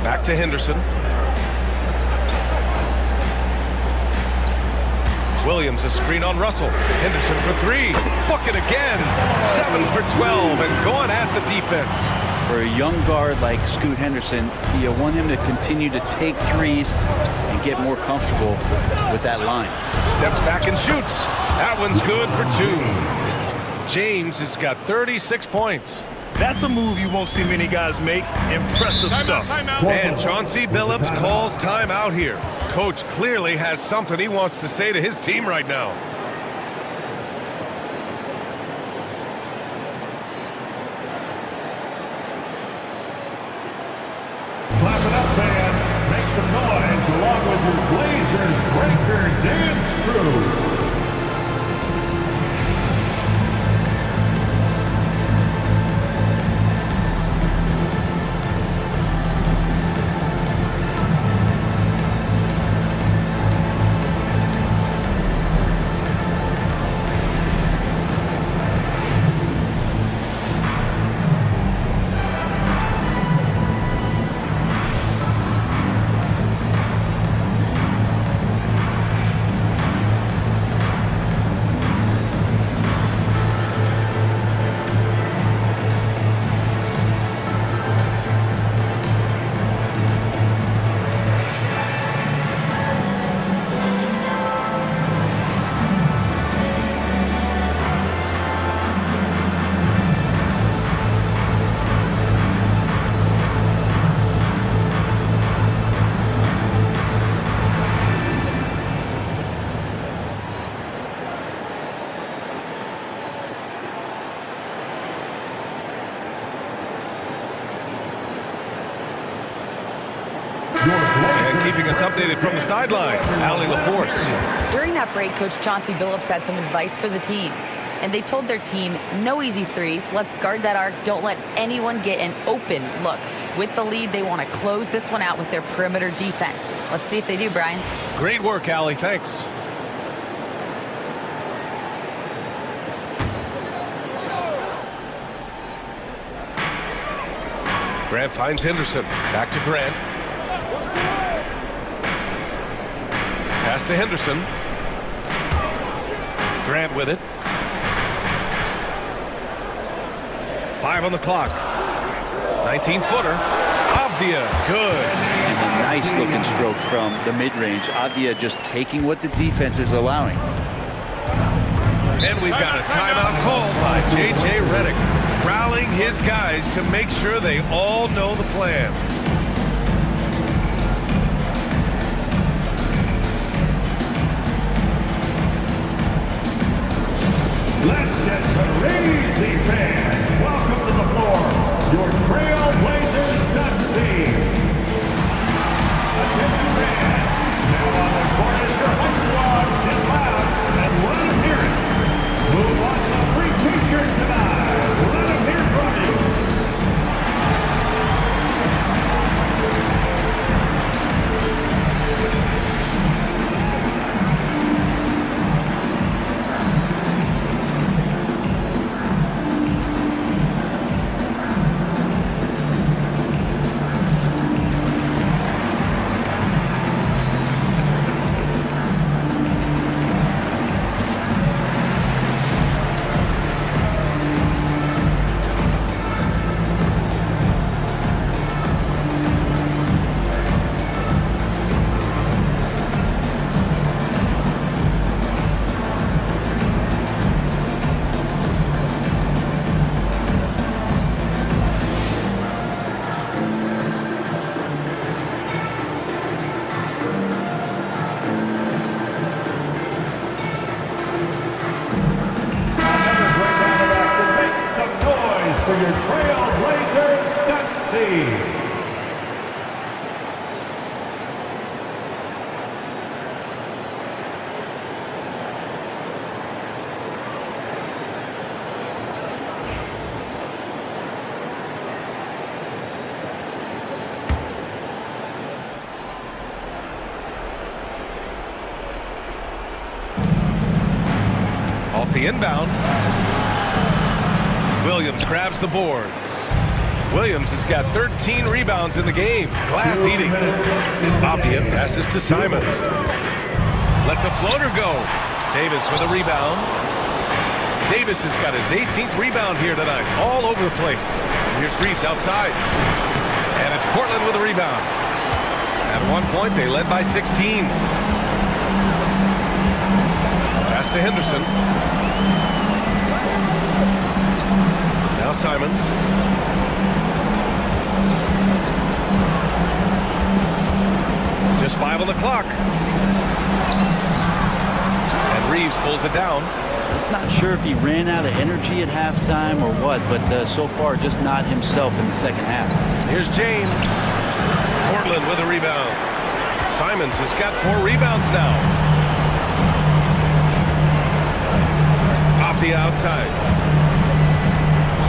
Back to Henderson. Williams, a screen on Russell. Henderson for 3. Book it again. 7 for 12 and going at the defense. For a young guard like Scoot Henderson, you want him to continue to take threes and get more comfortable with that line. Steps back and shoots. That one's good for 2. James has got 36 points. That's a move you won't see many guys make. Impressive stuff. And Chauncey Billups calls timeout here. Coach clearly has something he wants to say to his team right now. Clap it up, fans. Make some noise along with your Blazers. keeping us updated from the sideline, Allie LaForce. During that break, Coach Chauncey Billups had some advice for the team. And they told their team, no easy threes. Let's guard that arc. Don't let anyone get an open look. With the lead, they want to close this one out with their perimeter defense. Let's see if they do, Brian. Great work, Allie. Thanks. Grant finds Henderson. Back to Grant. Pass to Henderson. Grant with it. 5 on the clock. 19-footer. Avdia, good. And a nice looking stroke from the mid-range. Avdia just taking what the defense is allowing. And we've got a timeout called by J.J. Redick, rallying his guys to make sure they all know the plan. Let's get crazy, fans. Welcome to the floor, your Trailblazers Dunk Team. Attention, fans. Now on the court is your home squad. Get loud and let them hear it. Who wants a free t-shirt tonight? Let them hear from you. For your Trailblazers Dunk Team. Off the inbound. Williams grabs the board. Williams has got 13 rebounds in the game. Glass eating. Avdia passes to Simons. Lets a floater go. Davis with a rebound. Davis has got his 18th rebound here tonight. All over the place. And here's Reeves outside. And it's Portland with a rebound. At one point, they led by 16. Pass to Henderson. Now Simons. Just 5 on the clock. And Reeves pulls it down. Just not sure if he ran out of energy at halftime or what, but so far just not himself in the second half. Here's James. Portland with a rebound. Simons has got 4 rebounds now. Off the outside.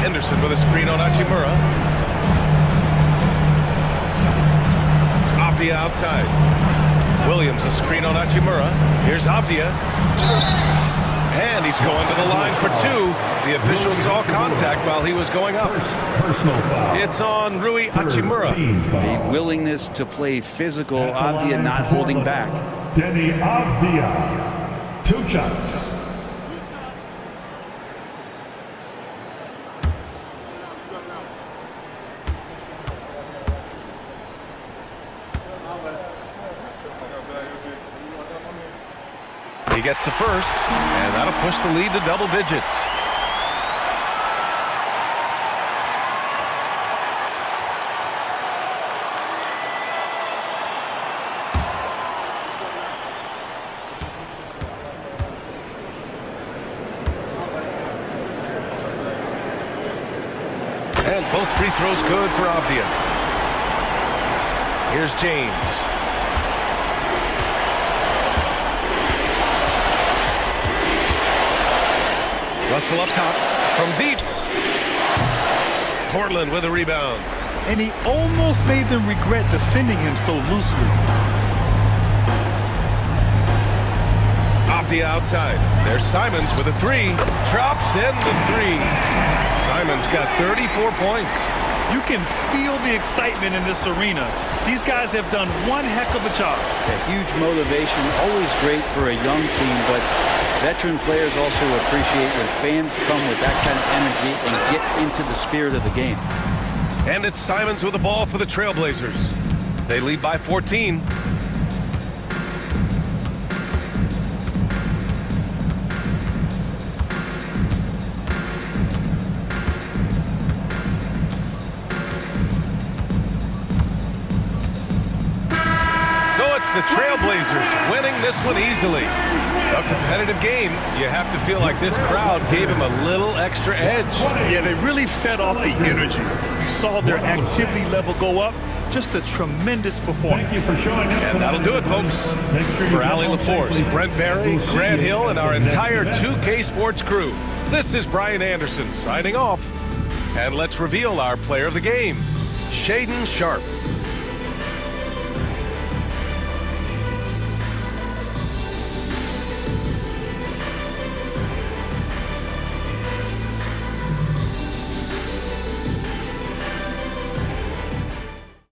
Henderson with a screen on Hachimura. Off the outside. Williams a screen on Hachimura. Here's Avdia. And he's going to the line for 2. The official saw contact while he was going up. Personal foul. It's on Rui Hachimura. A willingness to play physical. Avdia not holding back. Deni Avdia. 2 shots. He gets the first, and that'll push the lead to double digits. And both free throws good for Avdia. Here's James. Russell up top from deep. Portland with a rebound. And he almost made them regret defending him so loosely. Off the outside. There's Simons with a three. Drops in the three. Simons got 34 points. You can feel the excitement in this arena. These guys have done one heck of a job. A huge motivation, always great for a young team, but veteran players also appreciate when fans come with that kind of energy and get into the spirit of the game. And it's Simons with the ball for the Trailblazers. They lead by 14. So it's the Trailblazers winning this one easily. A competitive game. You have to feel like this crowd gave him a little extra edge. Yeah, they really fed off the energy. You saw their activity level go up. Just a tremendous performance. Thank you for showing up. And that'll do it, folks. For Ali LaForce, Brent Barry, Grant Hill, and our entire 2K Sports crew, this is Brian Anderson signing off. And let's reveal our player of the game, Shaedon Sharpe.